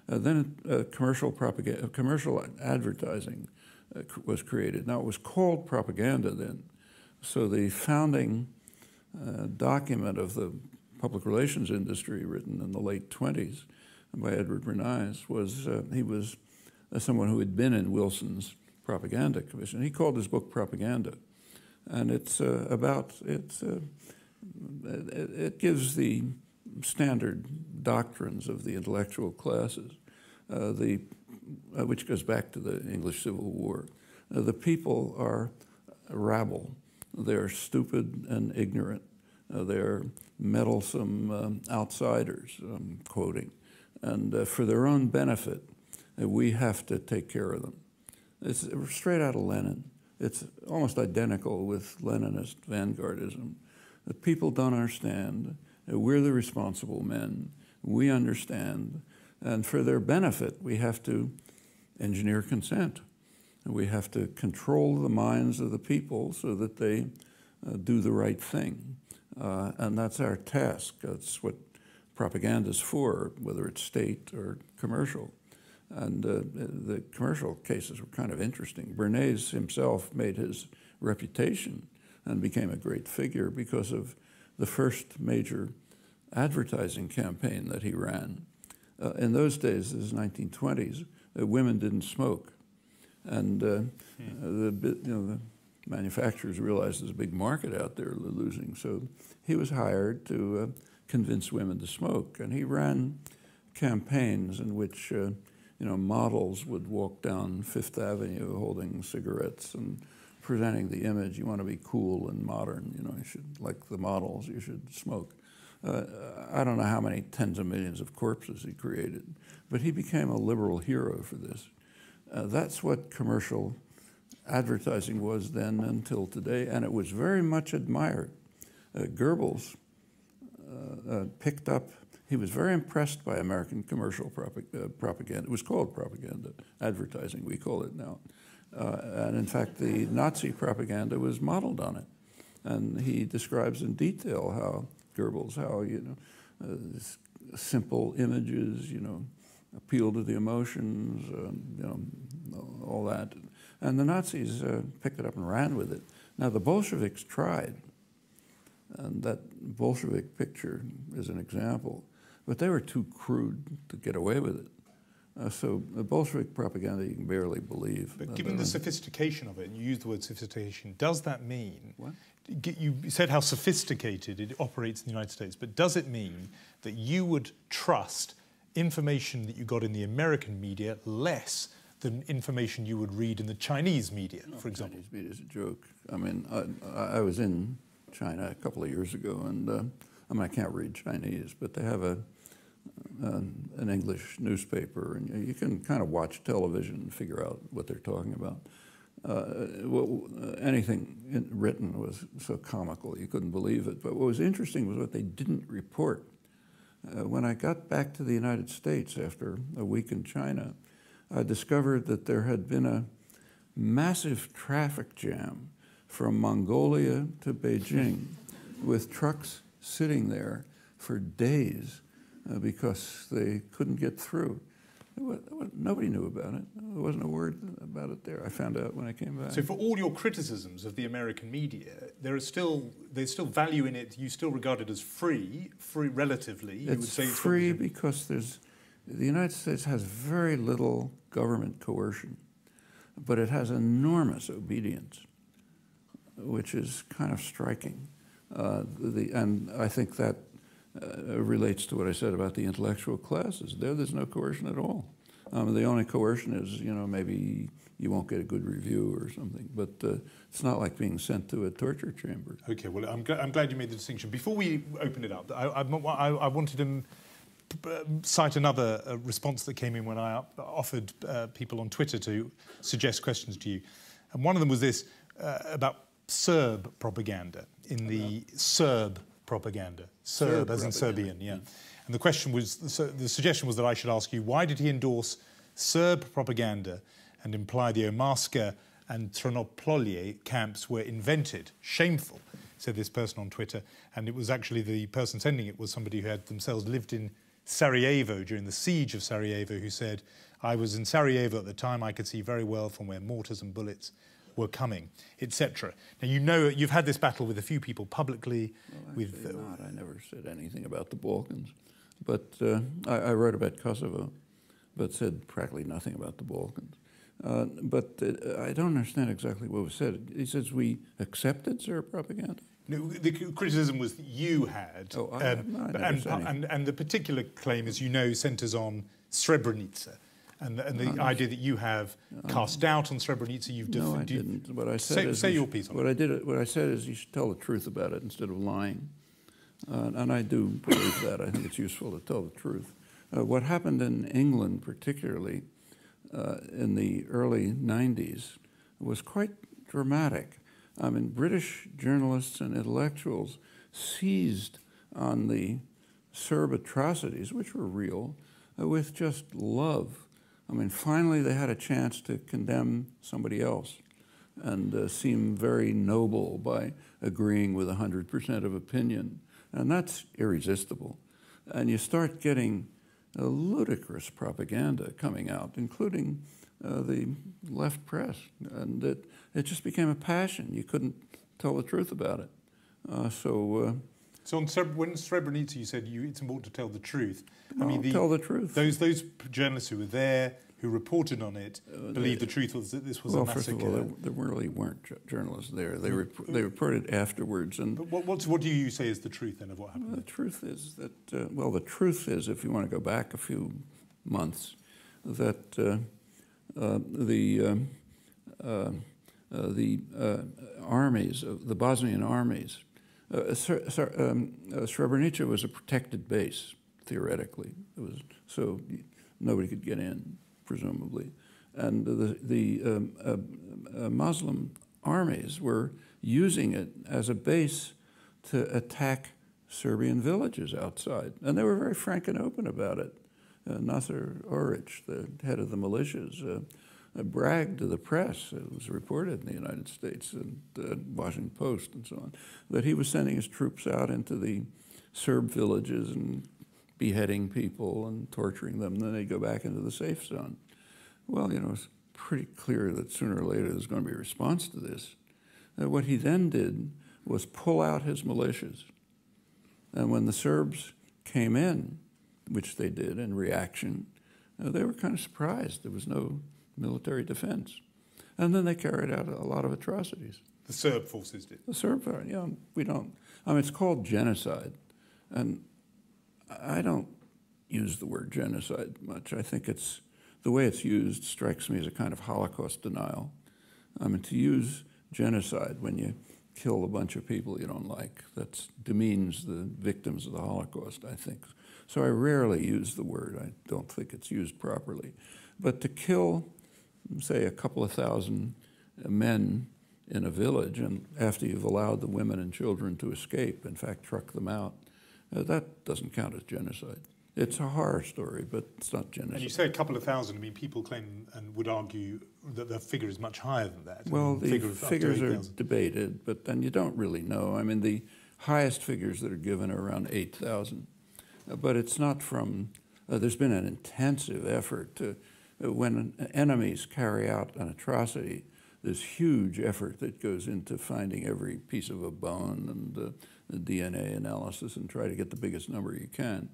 then commercial advertising was created. Now, it was called propaganda then. So the founding document of the public relations industry, written in the late 20s by Edward Bernays, was he was someone who had been in Wilson's Propaganda Commission. He called his book Propaganda. And it gives the standard doctrines of the intellectual classes, which goes back to the English Civil War. The people are rabble. They're stupid and ignorant. They're meddlesome outsiders, I'm quoting. And for their own benefit, we have to take care of them. It's straight out of Lenin. It's almost identical with Leninist vanguardism. The people don't understand. We're the responsible men. We understand. And for their benefit, we have to engineer consent. And we have to control the minds of the people so that they do the right thing. And that's our task. That's what propaganda is for, whether it's state or commercial. And the commercial cases were kind of interesting. Bernays himself made his reputation and became a great figure because of the first major advertising campaign that he ran. In those days, this is 1920s, women didn't smoke. And the manufacturers realized there's a big market out there they're losing. So he was hired to convince women to smoke. And he ran campaigns in which models would walk down Fifth Avenue holding cigarettes and presenting the image. You want to be cool and modern, you should, like the models, you should smoke. I don't know how many tens of millions of corpses he created, but he became a liberal hero for this. That's what commercial advertising was then until today, and it was very much admired. Goebbels picked up, he was very impressed by American commercial propaganda. It was called propaganda, advertising, we call it now. And in fact, the Nazi propaganda was modeled on it. And he describes in detail how Goebbels, how, simple images, appeal to the emotions, all that. And the Nazis picked it up and ran with it. Now, the Bolsheviks tried, and that Bolshevik picture is an example, but they were too crude to get away with it. So the Bolshevik propaganda you can barely believe. But given the sophistication of it, and you used the word sophistication, does that mean, what? You said how sophisticated it operates in the United States, but does it mean that you would trust information that you got in the American media less than information you would read in the Chinese media, for example? Chinese media is a joke. I mean, I was in China a couple of years ago, and I can't read Chinese, but they have an English newspaper, and you can kind of watch television and figure out what they're talking about. Anything written was so comical, you couldn't believe it. But what was interesting was what they didn't report. When I got back to the United States after a week in China, I discovered that there had been a massive traffic jam from Mongolia to Beijing, with trucks sitting there for days because they couldn't get through. Nobody knew about it. There wasn't a word about it there. I found out when I came back. So for all your criticisms of the American media, there's still value in it. You still regard it as free relatively. You would say it's free because the United States has very little government coercion, but it has enormous obedience, which is kind of striking. And I think that relates to what I said about the intellectual classes. There's no coercion at all. The only coercion is, maybe you won't get a good review or something, but it's not like being sent to a torture chamber. Okay, well, I'm glad you made the distinction. Before we open it up, I wanted to cite another response that came in when I offered people on Twitter to suggest questions to you. And one of them was this, about Serb propaganda, in the Serb propaganda. Serb as in Serbian, yeah. And the question was, the suggestion was that I should ask you, why did he endorse Serb propaganda and imply the Omarska and Trnopolje camps were invented? Shameful, said this person on Twitter. And it was actually, the person sending it was somebody who had themselves lived in Sarajevo during the siege of Sarajevo, who said, I was in Sarajevo at the time, I could see very well from where mortars and bullets were coming, etc. Now, you've had this battle with a few people publicly. Well, actually not. I never said anything about the Balkans. But I wrote about Kosovo, but said practically nothing about the Balkans. But I don't understand exactly what was said. He says we accepted Serb propaganda? No, the criticism was that you had. Oh, I never said anything. And the particular claim, as you know, centres on Srebrenica. And the idea that you have cast doubt on Srebrenica, no, I didn't. What I said is, say your piece on it. What I said is you should tell the truth about it instead of lying. And I do believe that. I think it's useful to tell the truth. What happened in England, particularly in the early 90s, was quite dramatic. I mean, British journalists and intellectuals seized on the Serb atrocities, which were real, with just love. I mean, finally they had a chance to condemn somebody else and seem very noble by agreeing with 100% of opinion. And that's irresistible. And you start getting a ludicrous propaganda coming out, including the left press. And it just became a passion. You couldn't tell the truth about it. So when Srebrenica, you said it's important to tell the truth. I mean, tell the truth. Those journalists who were there, who reported on it, believed the truth was that this was a massacre. Well, first of all, there really weren't journalists there. They reported afterwards. And but what do you say is the truth then of what happened? The truth is that the truth is, if you want to go back a few months, that the armies, the Bosnian armies. Srebrenica was a protected base, theoretically. So nobody could get in, presumably. And the Muslim armies were using it as a base to attack Serbian villages outside. And they were very frank and open about it. Nasser Oric, the head of the militias, bragged to the press, it was reported in the United States and the Washington Post and so on, that he was sending his troops out into the Serb villages and beheading people and torturing them, and then they'd go back into the safe zone. Well, it's pretty clear that sooner or later there's going to be a response to this. And what he then did was pull out his militias. And when the Serbs came in, which they did in reaction, they were kind of surprised. There was no military defense. And then they carried out a lot of atrocities. The Serb forces did? The Serb, we don't. I mean, it's called genocide. And I don't use the word genocide much. I think the way it's used strikes me as a kind of Holocaust denial. I mean, to use genocide when you kill a bunch of people you don't like, that demeans the victims of the Holocaust, I think. So I rarely use the word. I don't think it's used properly. But to kill, say, a couple of thousand men in a village, and after you've allowed the women and children to escape, in fact, truck them out, that doesn't count as genocide. It's a horror story, but it's not genocide. And you say a couple of thousand. I mean, people claim and would argue that the figure is much higher than that. Well, the figures are debated, but then you don't really know. I mean, the highest figures that are given are around 8,000. But it's not from, there's been an intensive effort to, when enemies carry out an atrocity, there's huge effort that goes into finding every piece of a bone and the DNA analysis and try to get the biggest number you can.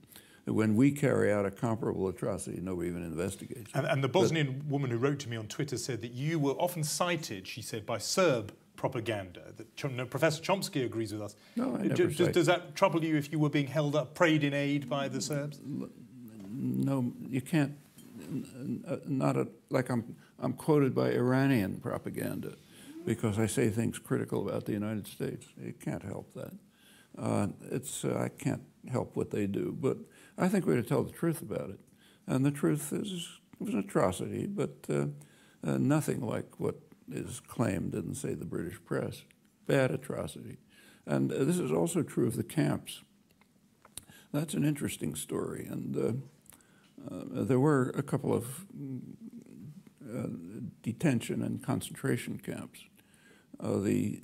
When we carry out a comparable atrocity, nobody even investigates. And the Bosnian woman who wrote to me on Twitter said that you were often cited, she said, by Serb propaganda. That Professor Chomsky agrees with us. No, I never Does that trouble you if you were being held up, prayed in aid by the Serbs? No, you can't. Like I'm quoted by Iranian propaganda because I say things critical about the United States. You can't help that. I can't help what they do, but I think we're to tell the truth about it. And the truth is, it was an atrocity, but nothing like what is claimed in, say, the British press. Bad atrocity. And this is also true of the camps. That's an interesting story. And there were a couple of detention and concentration camps. The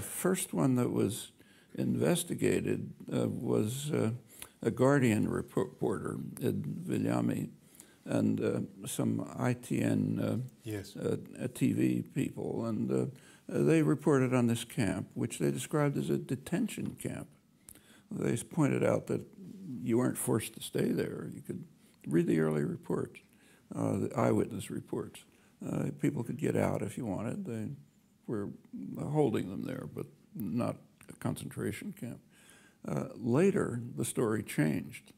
first one that was investigated was a Guardian reporter, Ed Villami, and some ITN TV people, and they reported on this camp, which they described as a detention camp. They pointed out that you weren't forced to stay there. You could read the early reports, the eyewitness reports. People could get out if you wanted. They were holding them there, but not a concentration camp. Later, the story changed.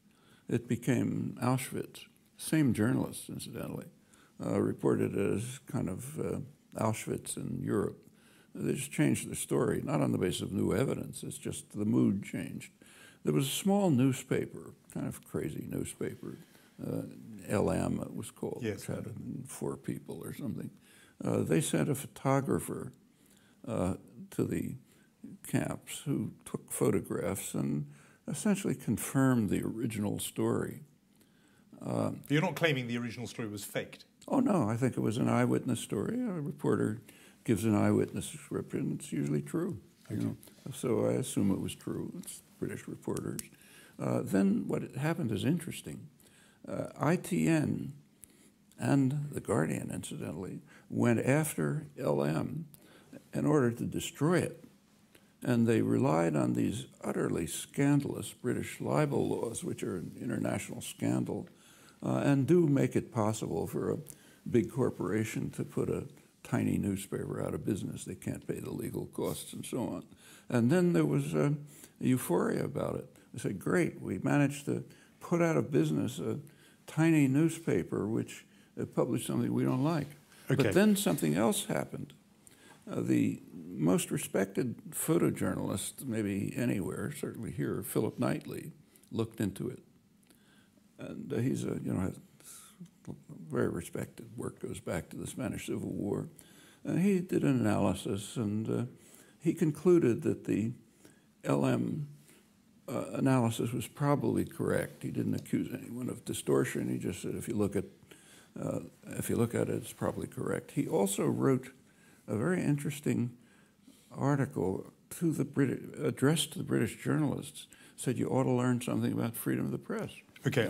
It became Auschwitz. Same journalists, incidentally, reported it as kind of Auschwitz in Europe. They just changed the story, not on the basis of new evidence. It's just the mood changed. There was a small newspaper, kind of crazy newspaper, LM it was called, yes, which had 4 people or something. They sent a photographer to the camps who took photographs and essentially confirmed the original story. You're not claiming the original story was faked? Oh, no, I think it was an eyewitness story. A reporter gives an eyewitness description. It's usually true. Okay. You know? So I assume it was true. It's British reporters. Then what happened is interesting. ITN and The Guardian, incidentally, went after LM in order to destroy it. And they relied on these utterly scandalous British libel laws, which are an international scandal, and do make it possible for a big corporation to put a tiny newspaper out of business. They can't pay the legal costs and so on. And then there was a euphoria about it. They said, great, we managed to put out of business a tiny newspaper which published something we don't like. Okay. But then something else happened. The most respected photojournalist, maybe anywhere, certainly here, Philip Knightley, looked into it. And he's has very respected work, goes back to the Spanish Civil War. And he did an analysis, and he concluded that the LM analysis was probably correct. He didn't accuse anyone of distortion. He just said, if you look at it, it's probably correct. He also wrote a very interesting article to the addressed to the British journalists. Said you ought to learn something about freedom of the press. Okay,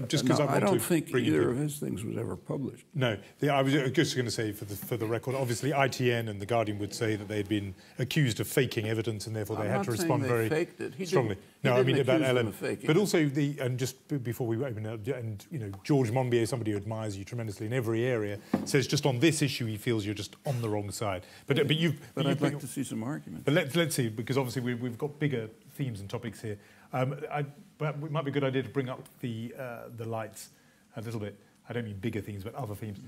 just because I don't think either of his things was ever published. No, I was just going to say for the record, obviously ITN and The Guardian would say that they'd been accused of faking evidence and therefore they had to respond very strongly. No, I mean about LM, but also and just before we open up, and George Monbiot, somebody who admires you tremendously in every area, says just on this issue he feels you're just on the wrong side. But I'd like to see some arguments. But let's see, because obviously we've got bigger themes and topics here. But it might be a good idea to bring up the lights a little bit. I don't mean bigger themes, but other themes.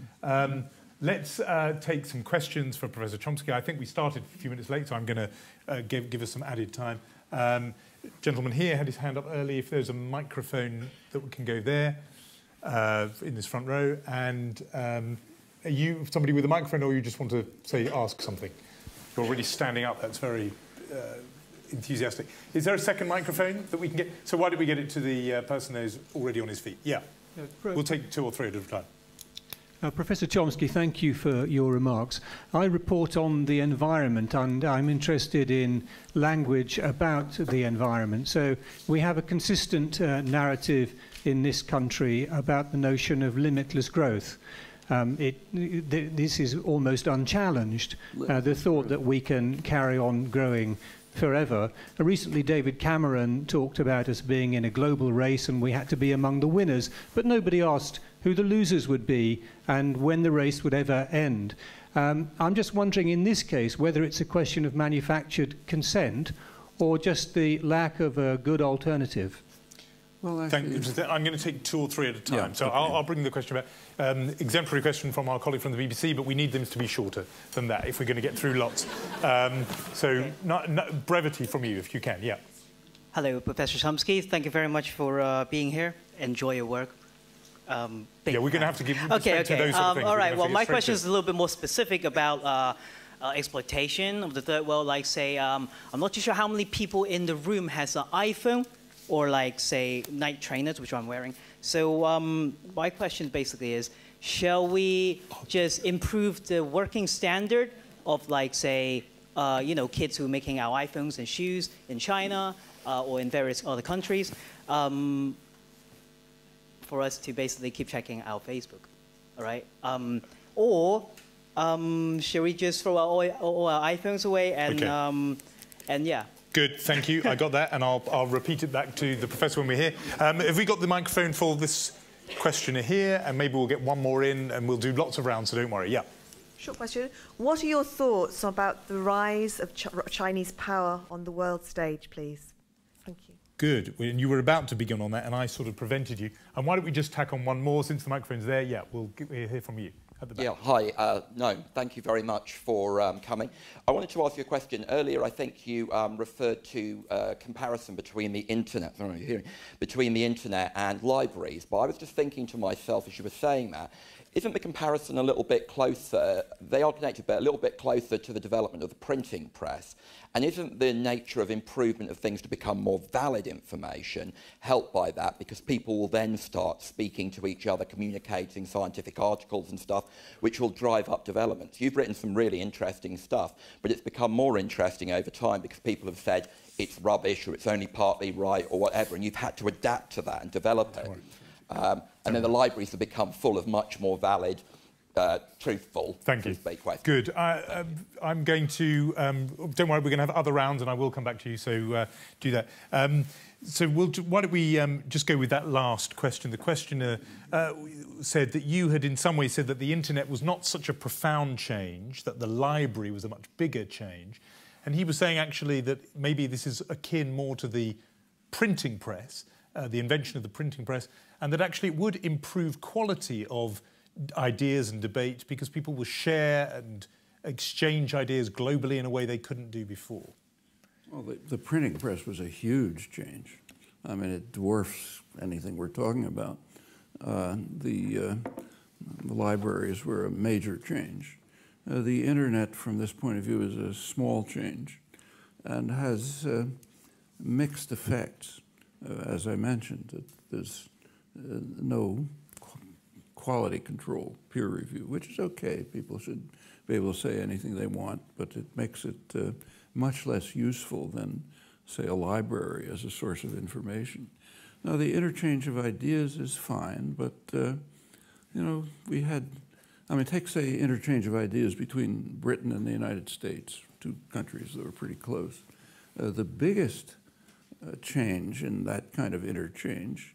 Let's take some questions for Professor Chomsky. I think we started a few minutes late, so I'm going to give us some added time. gentleman here had his hand up early. If there's a microphone that can go there in this front row. And are you somebody with a microphone, or you just want to, say, ask something? You're already standing up. That's very enthusiastic. Is there a second microphone that we can get? So why don't we get it to the person who's already on his feet? Yeah. We'll take 2 or 3 at a time. Professor Chomsky, thank you for your remarks. I report on the environment, and I'm interested in language about the environment. So we have a consistent narrative in this country about the notion of limitless growth. This is almost unchallenged, the thought that we can carry on growing forever. Recently, David Cameron talked about us being in a global race and we had to be among the winners, but nobody asked who the losers would be and when the race would ever end. I'm just wondering in this case whether it's a question of manufactured consent or just the lack of a good alternative. Well, I'm going to take 2 or 3 at a time. Yeah, so okay. I'll bring the question back. Exemplary question from our colleague from the BBC, but we need them to be shorter than that if we're going to get through lots. Brevity from you, if you can. Yeah. Hello, Professor Chomsky. Thank you very much for being here. Enjoy your work. Yeah, we're going to have to give to those sort of things. All right. Well, my question is a little bit more specific about exploitation of the third world. Like, say, I'm not too sure how many people in the room has an iPhone, or like, say, night trainers, which I'm wearing. So my question basically is, shall we just improve the working standard of, like, say, kids who are making our iPhones and shoes in China or in various other countries, for us to basically keep checking our Facebook, all right? Shall we just throw all our iPhones away and, okay. And yeah. Good, thank you. I got that, and I'll repeat it back to the professor when we're here. Have we got the microphone for this questioner here? And maybe we'll get one more in, and we'll do lots of rounds, so don't worry. Yeah. Short question. What are your thoughts about the rise of Chinese power on the world stage, please? Thank you. Good. And you were about to begin on that, and I sort of prevented you. And why don't we just tack on one more, since the microphone's there? Yeah, we'll hear from you. At the back. Yeah, hi. Noam, thank you very much for coming. I wanted to ask you a question. Earlier, I think you referred to comparison between the internet, between the internet and libraries. But I was just thinking to myself as you were saying that, isn't the comparison a little bit closer? They are connected, but a little bit closer to the development of the printing press. And isn't the nature of improvement of things to become more valid information helped by that? Because people will then start speaking to each other, communicating scientific articles and stuff, which will drive up developments. You've written some really interesting stuff, but it's become more interesting over time because people have said it's rubbish or it's only partly right or whatever, and you've had to adapt to that and develop it. And then the libraries have become full of much more valid, truthful, Thank you. Good. I'm going to... don't worry, we're going to have other rounds, and I will come back to you, so do that. Why don't we just go with that last question? The questioner said that you had in some ways said that the internet was not such a profound change, that the library was a much bigger change. And he was saying, actually, that maybe this is akin more to the printing press, the invention of the printing press, and that actually it would improve quality of ideas and debate because people will share and exchange ideas globally in a way they couldn't do before. Well, the printing press was a huge change. I mean, it dwarfs anything we're talking about. The libraries were a major change. The internet, from this point of view, is a small change and has mixed effects. As I mentioned, there's no quality control, peer review, which is okay. People should be able to say anything they want, but it makes it much less useful than, say, a library as a source of information. Now, the interchange of ideas is fine, but, we had, take, say, interchange of ideas between Britain and the United States, 2 countries that were pretty close. The biggest change in that kind of interchange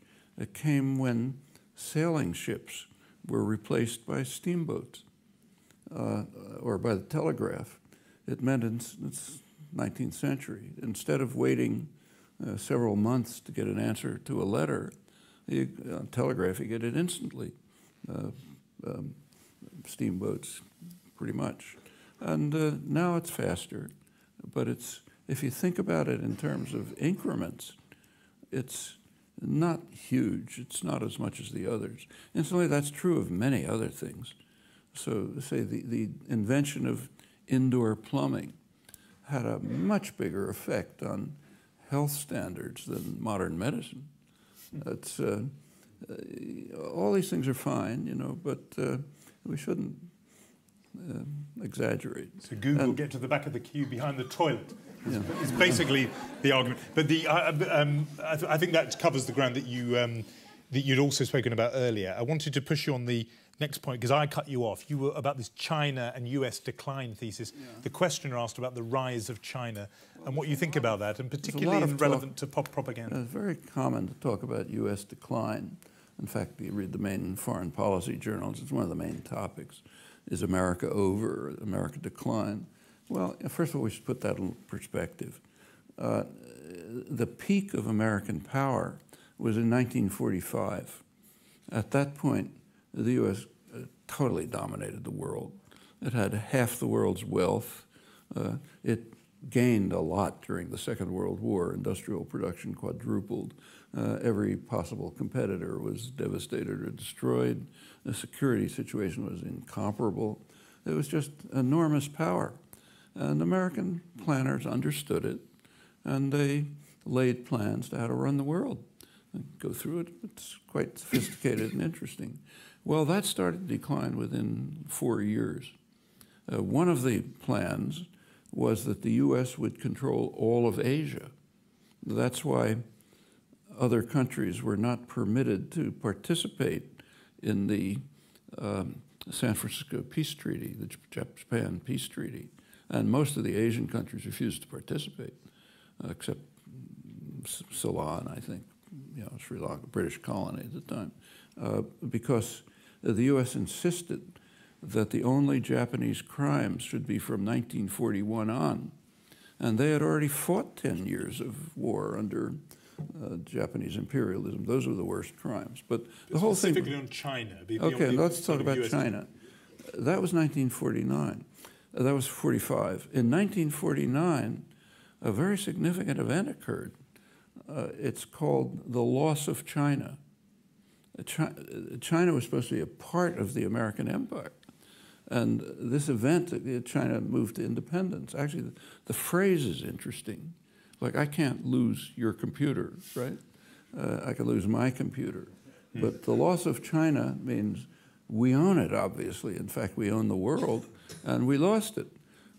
came when sailing ships were replaced by steamboats or by the telegraph. It meant in the 19th century, instead of waiting several months to get an answer to a letter, telegraph, you get it instantly. Steamboats, pretty much. And now it's faster, but if you think about it in terms of increments, it's not huge. It's not as much as the others. Incidentally, that's true of many other things. So, say the invention of indoor plumbing had a much bigger effect on health standards than modern medicine. It's, all these things are fine, you know, but we shouldn't exaggerate. So Google, get to the back of the queue behind the toilet. It's basically the argument. But I think that covers the ground that you'd also spoken about earlier. I wanted to push you on the next point, because I cut you off. You were about this China and US decline thesis. Yeah. The questioner asked about the rise of China and what you think about that, and particularly relevant to pop propaganda. It's very common to talk about US decline. In fact, you read the main foreign policy journals, it's one of the main topics. Is America over, America decline? Well, first of all, we should put that in perspective. The peak of American power was in 1945. At that point, the U.S. Totally dominated the world. It had half the world's wealth. It gained a lot during the Second World War. Industrial production quadrupled. Every possible competitor was devastated or destroyed. The security situation was incomparable. It was just enormous power. And American planners understood it, and they laid plans to how to run the world. Go through it. It's quite sophisticated and interesting. Well, that started to decline within 4 years. One of the plans was that the U.S. would control all of Asia. That's why other countries were not permitted to participate in the San Francisco Peace Treaty, the Japan Peace Treaty. And most of the Asian countries refused to participate, except Ceylon, I think, you know, Sri Lanka, British colony at the time, because the U.S. insisted that the only Japanese crimes should be from 1941 on. And they had already fought 10 years of war under Japanese imperialism. Those were the worst crimes. But the whole thing... Specifically on China. Okay, let's talk about China. That was 1949. That was 45. In 1949, a very significant event occurred. It's called the loss of China. China was supposed to be a part of the American empire. And this event, China moved to independence. Actually, the phrase is interesting. Like, I can't lose your computer, right? I could lose my computer. But the loss of China means we own it, obviously. In fact, we own the world, and we lost it.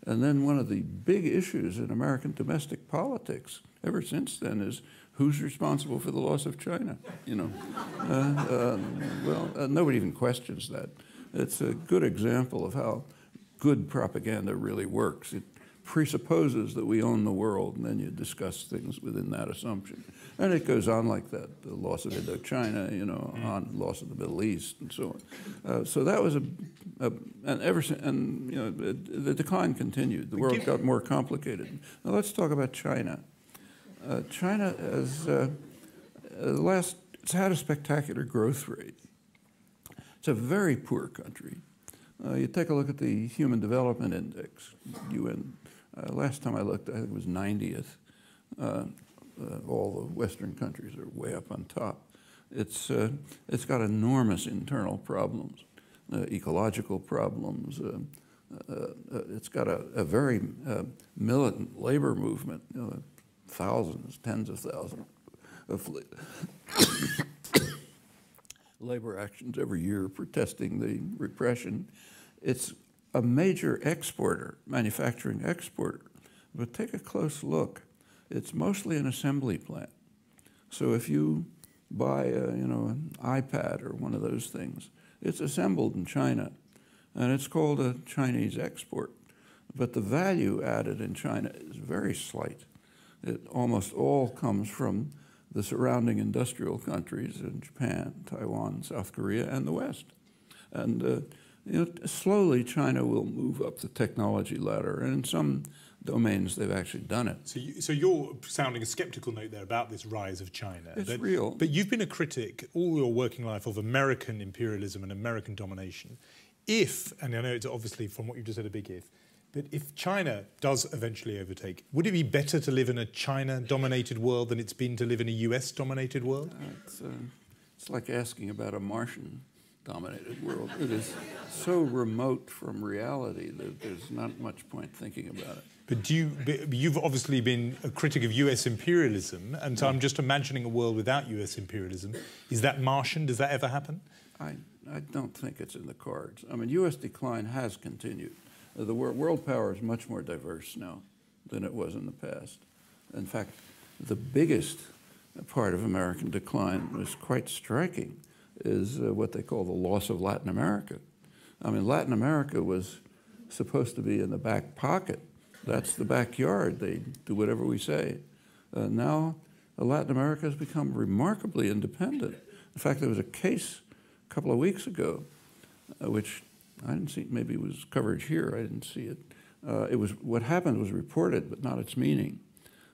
And then one of the big issues in American domestic politics ever since then is who's responsible for the loss of China, you know? Nobody even questions that. It's a good example of how good propaganda really works. It presupposes that we own the world, and then you discuss things within that assumption. And it goes on like that, the loss of Indochina, you know, on loss of the Middle East, and so on. So that was the decline continued. The world got more complicated. Now let's talk about China. China has it's had a spectacular growth rate. It's a very poor country. You take a look at the Human Development Index, UN. Last time I looked, I think it was 90th. All the Western countries are way up on top. It's got enormous internal problems, ecological problems. It's got a very militant labor movement, you know, thousands, tens of thousands of labor actions every year protesting the repression. It's a major exporter, manufacturing exporter. But take a close look. It's mostly an assembly plant. So if you buy an iPad or one of those things, it's assembled in China, and it's called a Chinese export. But the value added in China is very slight. It almost all comes from the surrounding industrial countries in Japan, Taiwan, South Korea, and the West. And slowly China will move up the technology ladder, and in some domains they've actually done it. So you're sounding a skeptical note there about this rise of China. It's real. But you've been a critic all your working life of American imperialism and American domination. If, and I know it's obviously from what you just said a big if, But if China does eventually overtake, would it be better to live in a China-dominated world than it's been to live in a US-dominated world? It's like asking about a Martian-dominated world. It is so remote from reality that there's not much point thinking about it. But you've obviously been a critic of US imperialism, and so I'm just imagining a world without US imperialism. Is that Martian? Does that ever happen? I don't think it's in the cards. I mean, US decline has continued. The world power is much more diverse now than it was in the past. In fact, the biggest part of American decline was quite striking, is what they call the loss of Latin America. I mean, Latin America was supposed to be in the back pocket. That's the backyard. They do whatever we say. Now, Latin America has become remarkably independent. In fact, there was a case a couple of weeks ago, which I didn't see, maybe it was coverage here, I didn't see it. It was, what happened was reported, but not its meaning.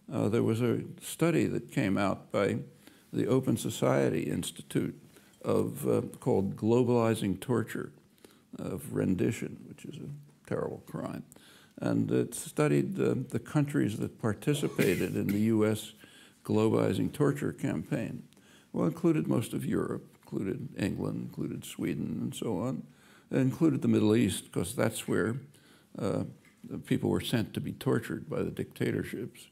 There was a study that came out by the Open Society Institute called Globalizing Torture of Rendition, which is a terrible crime. And it studied the countries that participated in the US globalizing torture campaign. Well, it included most of Europe, included England, included Sweden, and so on. It included the Middle East, because that's where people were sent to be tortured by the dictatorships.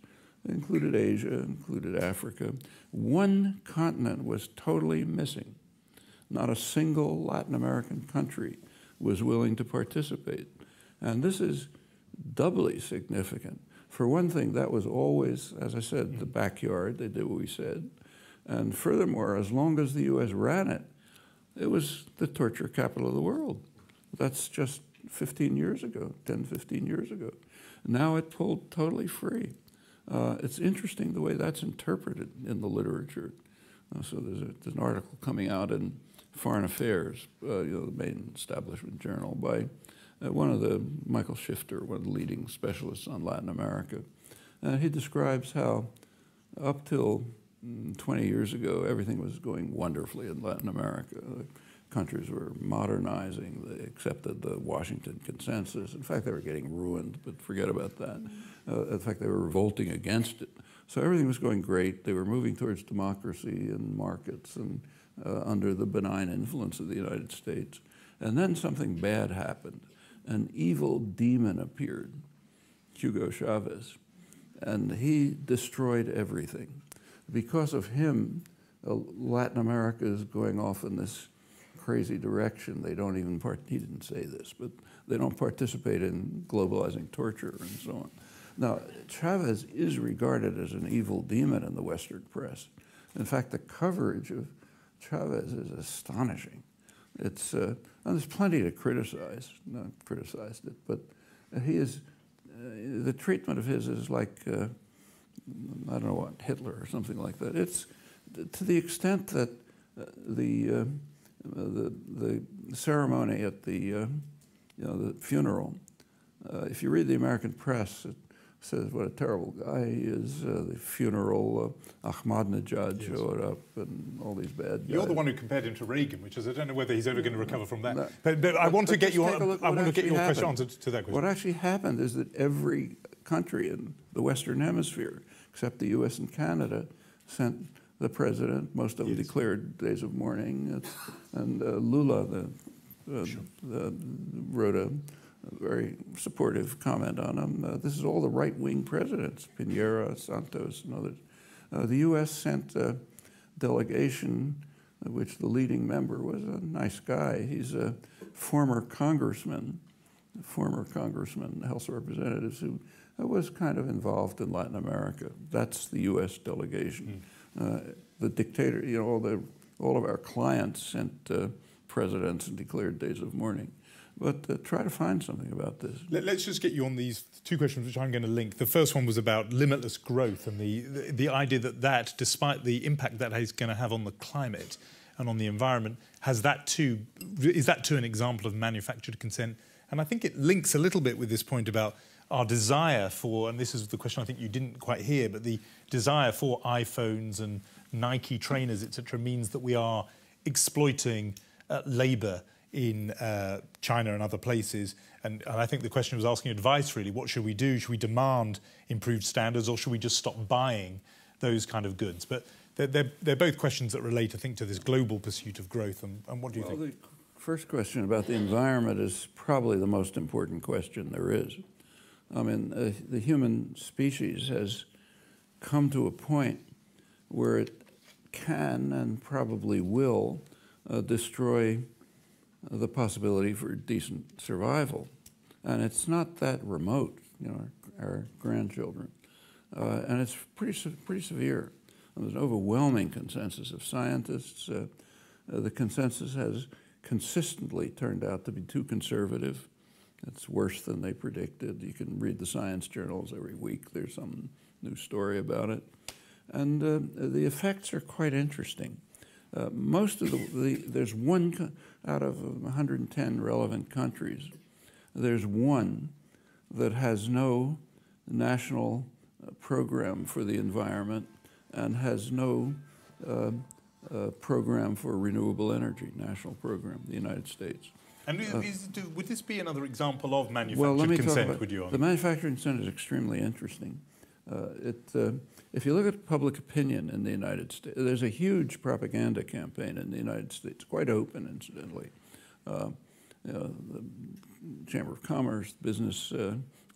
It included Asia, included Africa. One continent was totally missing. Not a single Latin American country was willing to participate. And this is doubly significant. For one thing, that was always, as I said, the backyard. They did what we said. And furthermore, as long as the US ran it, it was the torture capital of the world. That's just 15 years ago, 10, 15 years ago. Now it pulled totally free. It's interesting the way that's interpreted in the literature. So there's an article coming out in Foreign Affairs, the main establishment journal, by Michael Shifter, one of the leading specialists on Latin America. He describes how up till 20 years ago, everything was going wonderfully in Latin America. Countries were modernizing. They accepted the Washington Consensus. In fact, they were getting ruined, but forget about that. In fact, they were revolting against it. So everything was going great. They were moving towards democracy and markets and under the benign influence of the United States. And then something bad happened. An evil demon appeared, Hugo Chavez, and he destroyed everything. Because of him, Latin America is going off in this crazy direction. They don't even he didn't say this, but they don't participate in globalizing torture and so on. Now, Chavez is regarded as an evil demon in the Western press. In fact, the coverage of Chavez is astonishing. It's, there's plenty to criticize, not criticized it, but he is, the treatment of his is like, I don't know what, Hitler or something like that. It's to the extent that the ceremony at the funeral, if you read the American press, it says what a terrible guy he is. The funeral, Ahmadinejad showed up and all these bad guys. You're the one who compared him to Reagan, which is, I don't know whether he's ever going to recover from that. No, but I want to get your question answered to that question. What actually happened is that every country in the Western Hemisphere, except the US and Canada, sent the president. Most of them declared days of mourning. And Lula wrote a very supportive comment on him. This is all the right-wing presidents, Piñera, Santos, and others. The U.S. sent a delegation, which the leading member was a nice guy. He's a former congressman, House of Representatives, who was kind of involved in Latin America. That's the U.S. delegation. The dictator, all of our clients sent presidents and declared days of mourning. But try to find something about this. Let's just get you on these two questions, which I'm going to link. The first one was about limitless growth and the idea that, despite the impact that is going to have on the climate and on the environment, is that too an example of manufactured consent? And I think it links a little bit with this point about our desire for, and this is the question I think you didn't quite hear, but the desire for iPhones and Nike trainers, etc., means that we are exploiting labour in China and other places. And I think the question was asking advice, really. What should we do? Should we demand improved standards, or should we just stop buying those kind of goods? But they're both questions that relate, I think, to this global pursuit of growth. And what do you think? The first question about the environment is probably the most important question there is. I mean, the human species has come to a point where it can and probably will destroy the possibility for decent survival. And it's not that remote, you know, our grandchildren. And it's pretty severe. There's an overwhelming consensus of scientists. The consensus has consistently turned out to be too conservative. It's worse than they predicted. You can read the science journals every week. There's some new story about it. And the effects are quite interesting. Most of there's one out of 110 relevant countries, there's one that has no national program for the environment and has no program for renewable energy, national program, the United States. And would this be another example of manufactured consent, would you argue? The manufacturing consent is extremely interesting. If you look at public opinion in the United States, there's a huge propaganda campaign in the United States, quite open, incidentally. The Chamber of Commerce, business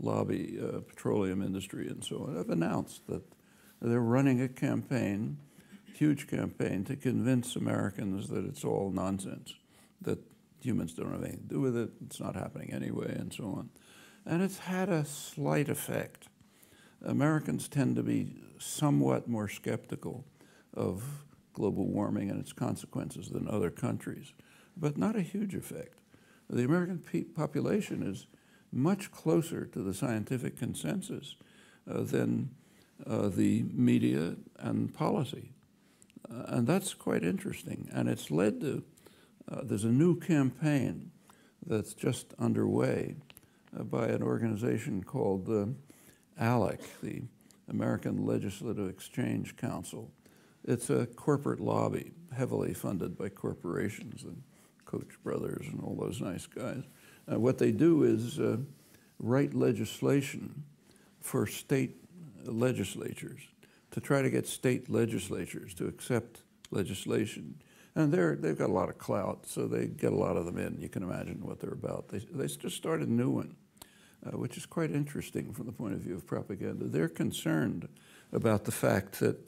lobby, petroleum industry, and so on, have announced that they're running a campaign, huge campaign, to convince Americans that it's all nonsense, that humans don't have anything to do with it, it's not happening anyway, and so on. And it's had a slight effect. Americans tend to be somewhat more skeptical of global warming and its consequences than other countries, but not a huge effect. The American population is much closer to the scientific consensus than the media and policy. And that's quite interesting. And it's led to, there's a new campaign that's just underway by an organization called ALEC, the American Legislative Exchange Council. It's a corporate lobby, heavily funded by corporations and Koch brothers and all those nice guys. What they do is write legislation for state legislatures to try to get state legislatures to accept legislation. And they've got a lot of clout, so they get a lot of them in. You can imagine what they're about. They just started a new one, which is quite interesting from the point of view of propaganda. They're concerned about the fact that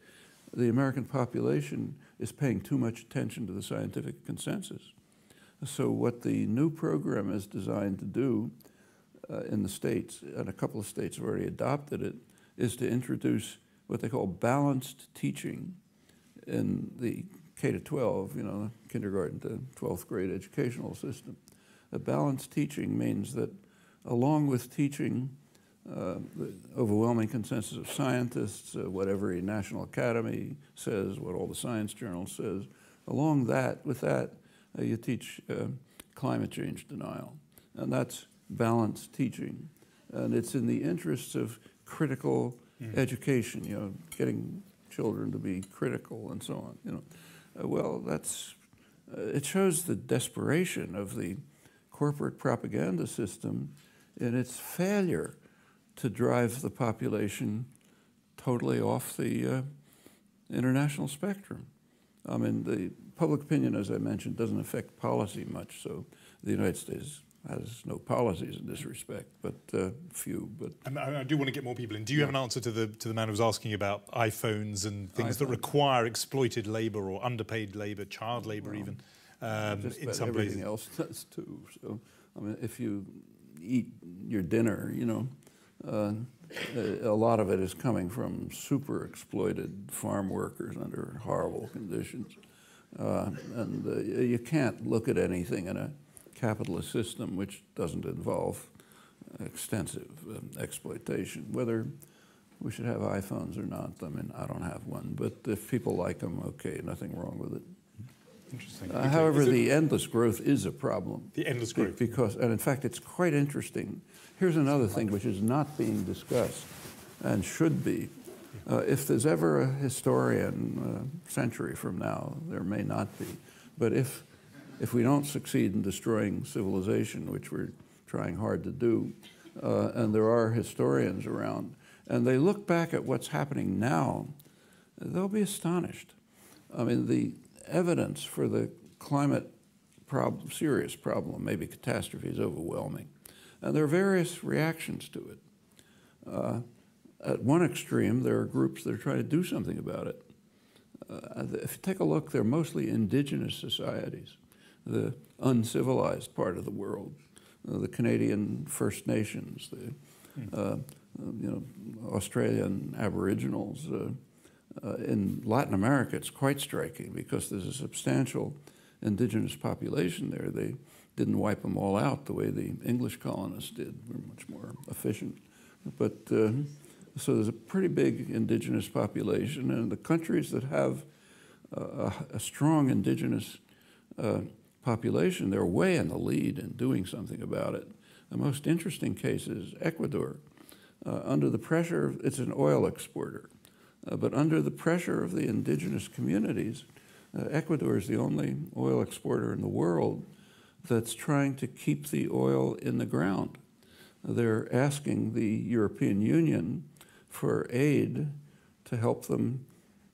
the American population is paying too much attention to the scientific consensus. So what the new program is designed to do in the states, and a couple of states have already adopted it, is to introduce what they call balanced teaching in the K-12, you know, kindergarten to 12th grade educational system. A balanced teaching means that along with teaching the overwhelming consensus of scientists, what every national academy says, what all the science journals says, with that, you teach climate change denial. And that's balanced teaching. And it's in the interests of critical education, you know, getting children to be critical and so on, you know. Well, it shows the desperation of the corporate propaganda system in its failure to drive the population totally off the international spectrum. I mean, the public opinion, as I mentioned, doesn't affect policy much, so the United States has no policies in this respect, but few. But and I do want to get more people in. Do you have an answer to the man who was asking about iPhones and things that require exploited labour or underpaid labour, child labour even, in some places? Everything else does too. So, I mean, if you eat your dinner, you know, a lot of it is coming from super exploited farm workers under horrible conditions. And you can't look at anything in a capitalist system which doesn't involve extensive exploitation. Whether we should have iPhones or not, I mean, I don't have one, but if people like them, okay, nothing wrong with it. Interesting. However, the endless growth is a problem. The endless growth. Because, and in fact, it's quite interesting. Here's another thing which is not being discussed and should be. If there's ever a historian a century from now, there may not be, but if if we don't succeed in destroying civilization, which we're trying hard to do, and there are historians around, and they look back at what's happening now, they'll be astonished. I mean, the evidence for the climate problem, serious problem, maybe catastrophe, is overwhelming. And there are various reactions to it. At one extreme, there are groups that are trying to do something about it. If you take a look, they're mostly indigenous societies, the uncivilized part of the world, the Canadian First Nations, the Australian Aboriginals. In Latin America, it's quite striking because there's a substantial indigenous population there. They didn't wipe them all out the way the English colonists did. We're much more efficient. But so there's a pretty big indigenous population, and the countries that have a strong indigenous population, they're way in the lead in doing something about it. The most interesting case is Ecuador. Under the pressure, it's an oil exporter, but under the pressure of the indigenous communities, Ecuador is the only oil exporter in the world that's trying to keep the oil in the ground. They're asking the European Union for aid to help them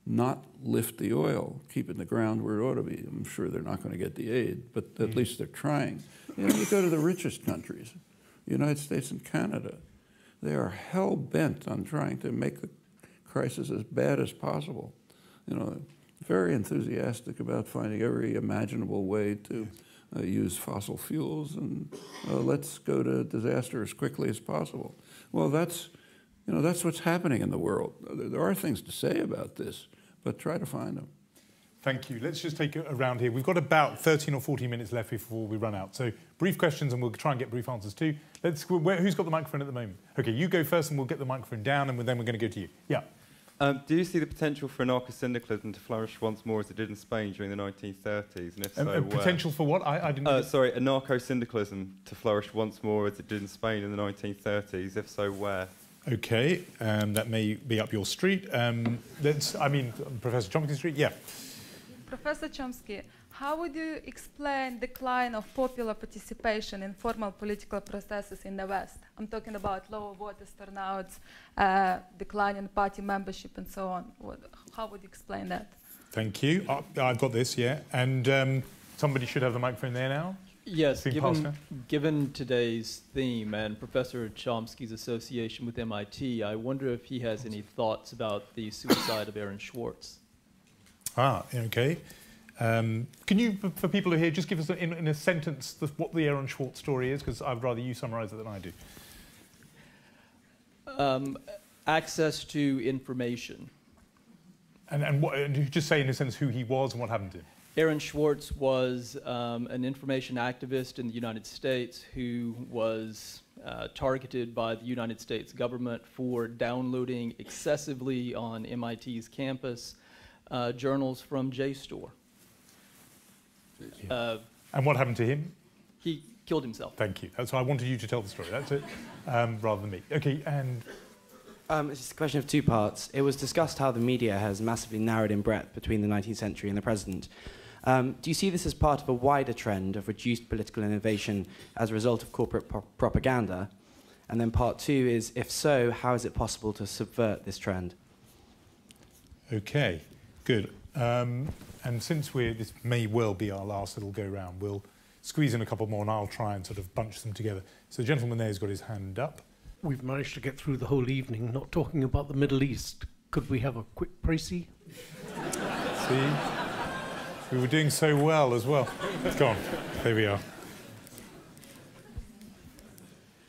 not lift the oil, keep it in the ground where it ought to be. I'm sure they're not going to get the aid, but at least they're trying. You go to the richest countries, the United States and Canada. They are hell-bent on trying to make the crisis as bad as possible. Very enthusiastic about finding every imaginable way to use fossil fuels, and let's go to disaster as quickly as possible. Well, that's what's happening in the world. There are things to say about this, but try to find them. Thank you. Let's just take a round here. We've got about 13 or 14 minutes left before we run out. So brief questions, and we'll try and get brief answers too. Who's got the microphone at the moment? OK, you go first, and we'll get the microphone down, and then we're going to go to you. Yeah. Do you see the potential for anarcho-syndicalism to flourish once more as it did in Spain during the 1930s? And if so, potential for what? I didn't... sorry, anarcho-syndicalism to flourish once more as it did in Spain in the 1930s. If so, where? OK, that may be up your street. Professor Chomsky Street, yeah. Professor Chomsky, how would you explain decline of popular participation in formal political processes in the West? I'm talking about lower voter turnouts, decline in party membership, and so on. How would you explain that? Thank you. I've got this, yeah. And somebody should have the microphone there now. Yes, given today's theme and Professor Chomsky's association with MIT, I wonder if he has any thoughts about the suicide of Aaron Swartz. OK. Can you, for people who are here, just give us in a sentence what the Aaron Swartz story is? Because I'd rather you summarise it than I do. Access to information. And just say in a sense who he was and what happened to him. Aaron Swartz was an information activist in the United States who was targeted by the United States government for downloading excessively on MIT's campus journals from JSTOR. And what happened to him? He killed himself. Thank you. That's why I wanted you to tell the story. That's it, rather than me. OK, and... it's just a question of two parts. It was discussed how the media has massively narrowed in breadth between the 19th century and the present. Do you see this as part of a wider trend of reduced political innovation as a result of corporate propaganda? And then part two is, if so, how is it possible to subvert this trend? OK, good. And since this may well be our last little go-round, we'll squeeze in a couple more, and I'll try and sort of bunch them together. So the gentleman there has got his hand up. We've managed to get through the whole evening not talking about the Middle East. Could we have a quick précis? See? We were doing so well as well. Go on. There we are.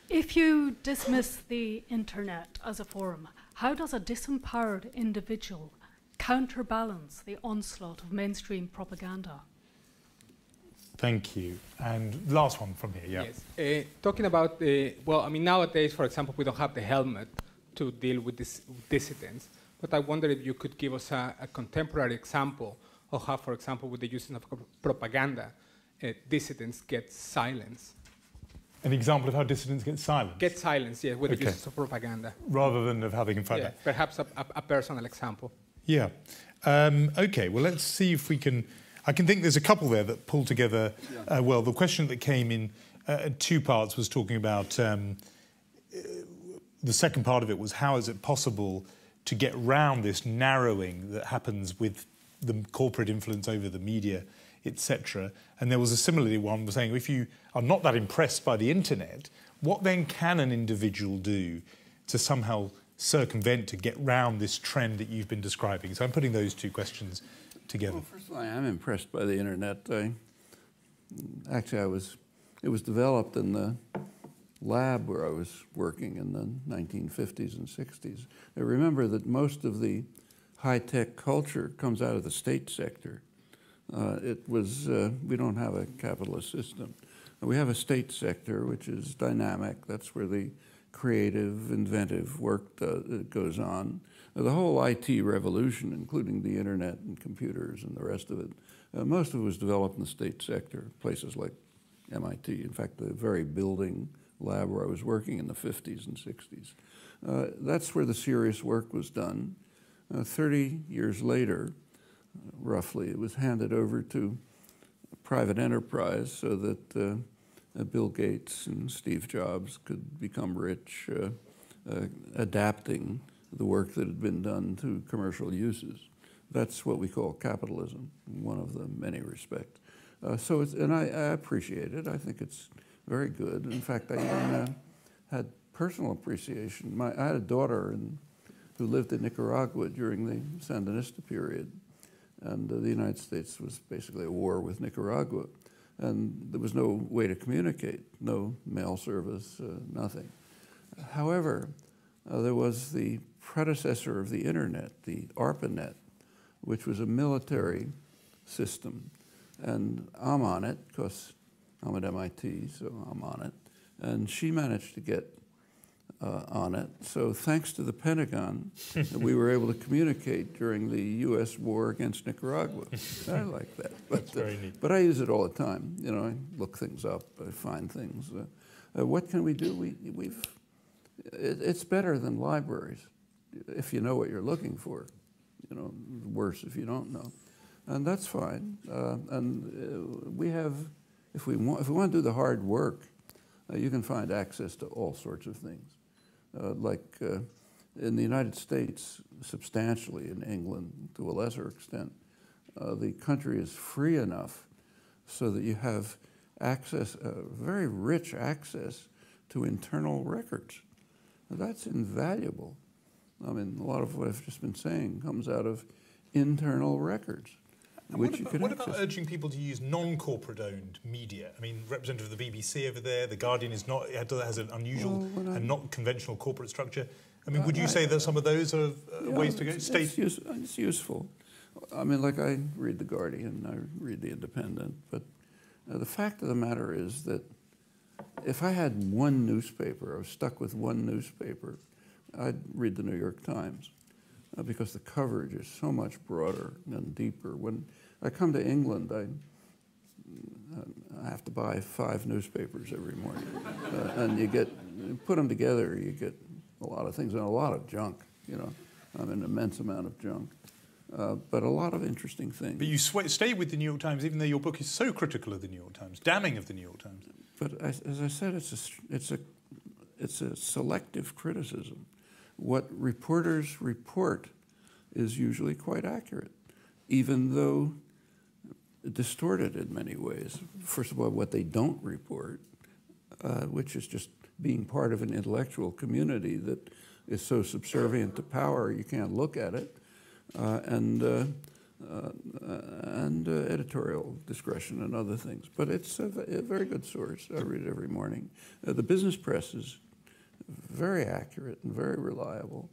If you dismiss the internet as a forum, how does a disempowered individual counterbalance the onslaught of mainstream propaganda? Thank you. And last one from here, yeah. Yes. Talking about nowadays, for example, we don't have the helmet to deal with dissidents. But I wonder if you could give us a contemporary example of how, for example, with the use of propaganda, dissidents get silenced. An example of how dissidents get silenced? Get silenced, yes, with the use of propaganda. Rather than of how they can fight back. Perhaps a personal example. Yeah. OK, well, let's see if we can... I can think there's a couple there that pull together well. The question that came in two parts was talking about the second part of it was how is it possible to get round this narrowing that happens with the corporate influence over the media, etc. And there was a similarly one was saying if you are not that impressed by the internet, what then can an individual do to somehow circumvent, to get round this trend that you've been describing? So I'm putting those two questions together. Well, first of all, I am impressed by the internet. Actually, it was developed in the lab where I was working in the 1950s and 60s. I remember that most of the high-tech culture comes out of the state sector. We don't have a capitalist system. We have a state sector which is dynamic. That's where the creative, inventive work goes on. The whole IT revolution, including the internet and computers and the rest of it, most of it was developed in the state sector, places like MIT. In fact, the very building lab where I was working in the 50s and 60s. That's where the serious work was done. 30 years later, roughly, it was handed over to private enterprise so that Bill Gates and Steve Jobs could become rich, adapting the work that had been done to commercial uses. That's what we call capitalism, in one of the many respects. And I appreciate it. I think it's very good. In fact, I even had personal appreciation. I had a daughter who lived in Nicaragua during the Sandinista period, and the United States was basically at war with Nicaragua, and there was no way to communicate, no mail service, nothing. However, there was the predecessor of the internet, the ARPANET, which was a military system, and I'm on it because I'm at MIT, so I'm on it. And she managed to get on it. So thanks to the Pentagon, we were able to communicate during the U.S. war against Nicaragua. I like that. But I use it all the time. You know, I look things up, I find things. What can we do? It's better than libraries if you know what you're looking for. You know, worse if you don't know. And that's fine. We have, if we want to do the hard work, you can find access to all sorts of things. In the United States, substantially, in England to a lesser extent, the country is free enough so that you have access, very rich access to internal records. That's invaluable. I mean, a lot of what I've just been saying comes out of internal records. What about urging people to use non-corporate-owned media? I mean, representative of the BBC over there, The Guardian has an unusual and not conventional corporate structure. I mean, would you say that some of those are ways to go? It's useful. I mean, like I read The Guardian, I read The Independent, but the fact of the matter is that if I had one newspaper, I was stuck with one newspaper, I'd read the New York Times. Because the coverage is so much broader and deeper. When I come to England, I have to buy 5 newspapers every morning. And you put them together, you get a lot of things and a lot of junk, you know. An immense amount of junk. But a lot of interesting things. But you stay with the New York Times, even though your book is so critical of the New York Times, damning of the New York Times. But as I said, it's a selective criticism. What reporters report is usually quite accurate, even though distorted in many ways. First of all, what they don't report, which is just being part of an intellectual community that is so subservient to power you can't look at it, and editorial discretion and other things. But it's a very good source. I read it every morning. The business press is very accurate and very reliable.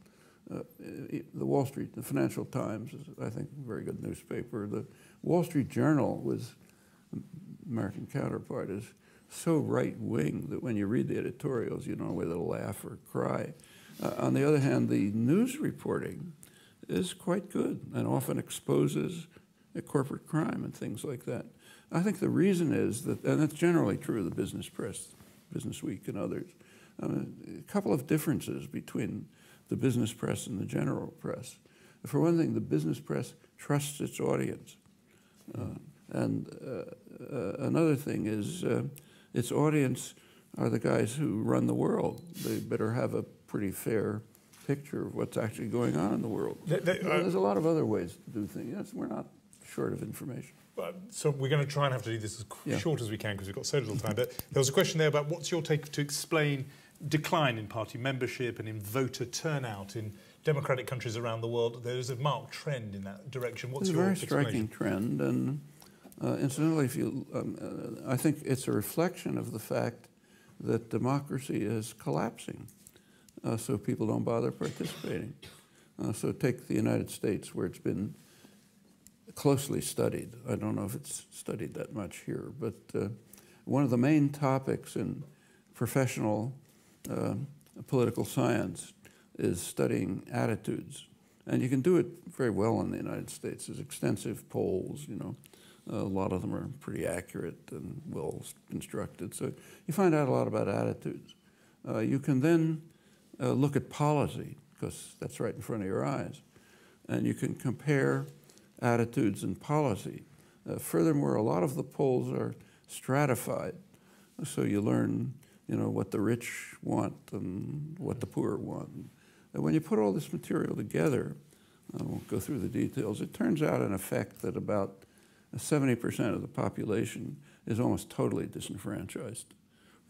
The Financial Times is, I think, a very good newspaper. The Wall Street Journal was, American counterpart, is so right-wing that when you read the editorials, you don't know whether to laugh or cry. On the other hand, the news reporting is quite good and often exposes corporate crime and things like that. I think the reason is that, and that's generally true of the business press, Business Week and others, a couple of differences between the business press and the general press. For one thing, the business press trusts its audience. And another thing is its audience are the guys who run the world. They better have a pretty fair picture of what's actually going on in the world. There's a lot of other ways to do things. Yes, we're not short of information. So we're going to try and have to do this as short as we can because we've got so little time. But there was a question there about what's your take to explain decline in party membership and in voter turnout in democratic countries around the world. There is a marked trend in that direction. What's your explanation? It's a very striking trend, and incidentally, if you, I think it's a reflection of the fact that democracy is collapsing, so people don't bother participating. So take the United States, where it's been closely studied. I don't know if it's studied that much here, but one of the main topics in professional political science is studying attitudes. And you can do it very well in the United States. There's extensive polls, you know. A lot of them are pretty accurate and well constructed. So you find out a lot about attitudes. You can then look at policy, because that's right in front of your eyes. And you can compare attitudes and policy. Furthermore, a lot of the polls are stratified. So you learn, you know, what the rich want and what the poor want. And when you put all this material together, I won't go through the details, it turns out in effect that about 70% of the population is almost totally disenfranchised.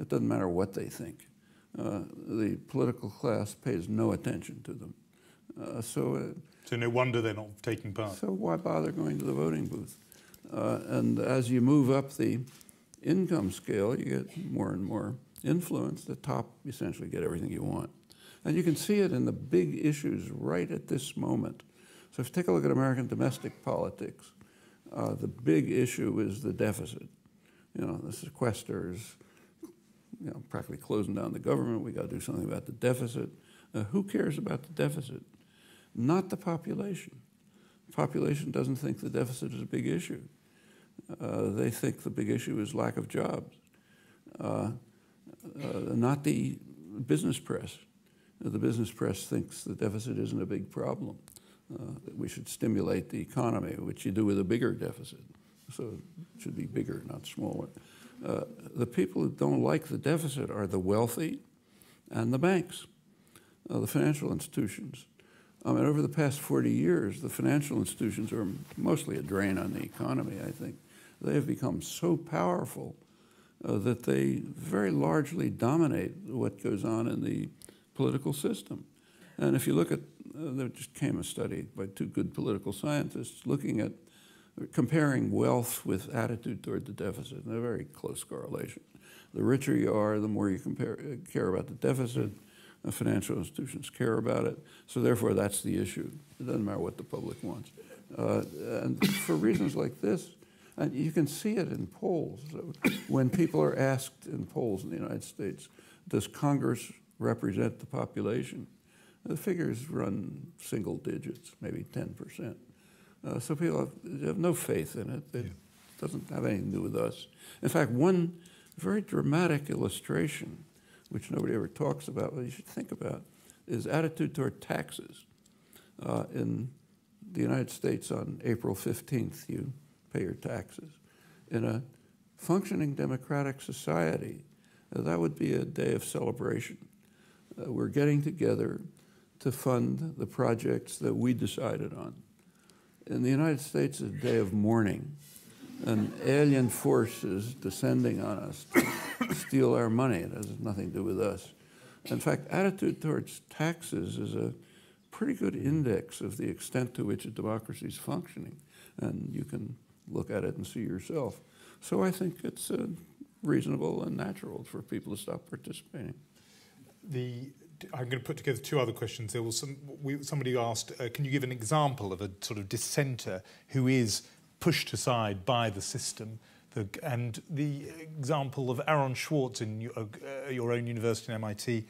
It doesn't matter what they think. The political class pays no attention to them. So no wonder they're not taking part. So why bother going to the voting booth? And as you move up the income scale, you get more and more influence. The top essentially get everything you want. And you can see it in the big issues right at this moment. So if you take a look at American domestic politics, the big issue is the deficit. You know, the sequesters, you know, practically closing down the government. We got to do something about the deficit. Who cares about the deficit? Not the population. The population doesn't think the deficit is a big issue. They think the big issue is lack of jobs. Not the business press. The business press thinks the deficit isn't a big problem. That we should stimulate the economy, which you do with a bigger deficit. So it should be bigger, not smaller. The people who don't like the deficit are the wealthy and the banks, the financial institutions. I mean, over the past 40 years, the financial institutions are mostly a drain on the economy, I think. They have become so powerful that they very largely dominate what goes on in the political system. And if you look at, there just came a study by two good political scientists looking at comparing wealth with attitude toward the deficit, and a very close correlation. The richer you are, the more you care about the deficit. The financial institutions care about it, so therefore that's the issue. It doesn't matter what the public wants. And for reasons like this, and you can see it in polls. So when people are asked in polls in the United States, does Congress represent the population? The figures run single digits, maybe 10%. So people have no faith in it. It doesn't have anything to do with us. In fact, one very dramatic illustration, which nobody ever talks about, but you should think about, is attitude toward taxes. In the United States, on April 15th, you pay your taxes. In a functioning democratic society, that would be a day of celebration. We're getting together to fund the projects that we decided on. In the United States, it's a day of mourning. An alien force is descending on us to steal our money. It has nothing to do with us. In fact, attitude towards taxes is a pretty good index of the extent to which a democracy is functioning. And you can look at it and see yourself. So I think it's reasonable and natural for people to stop participating. I'm going to put together two other questions. There was somebody asked, can you give an example of a sort of dissenter who is pushed aside by the system? And the example of Aaron Swartz in your own university in MIT.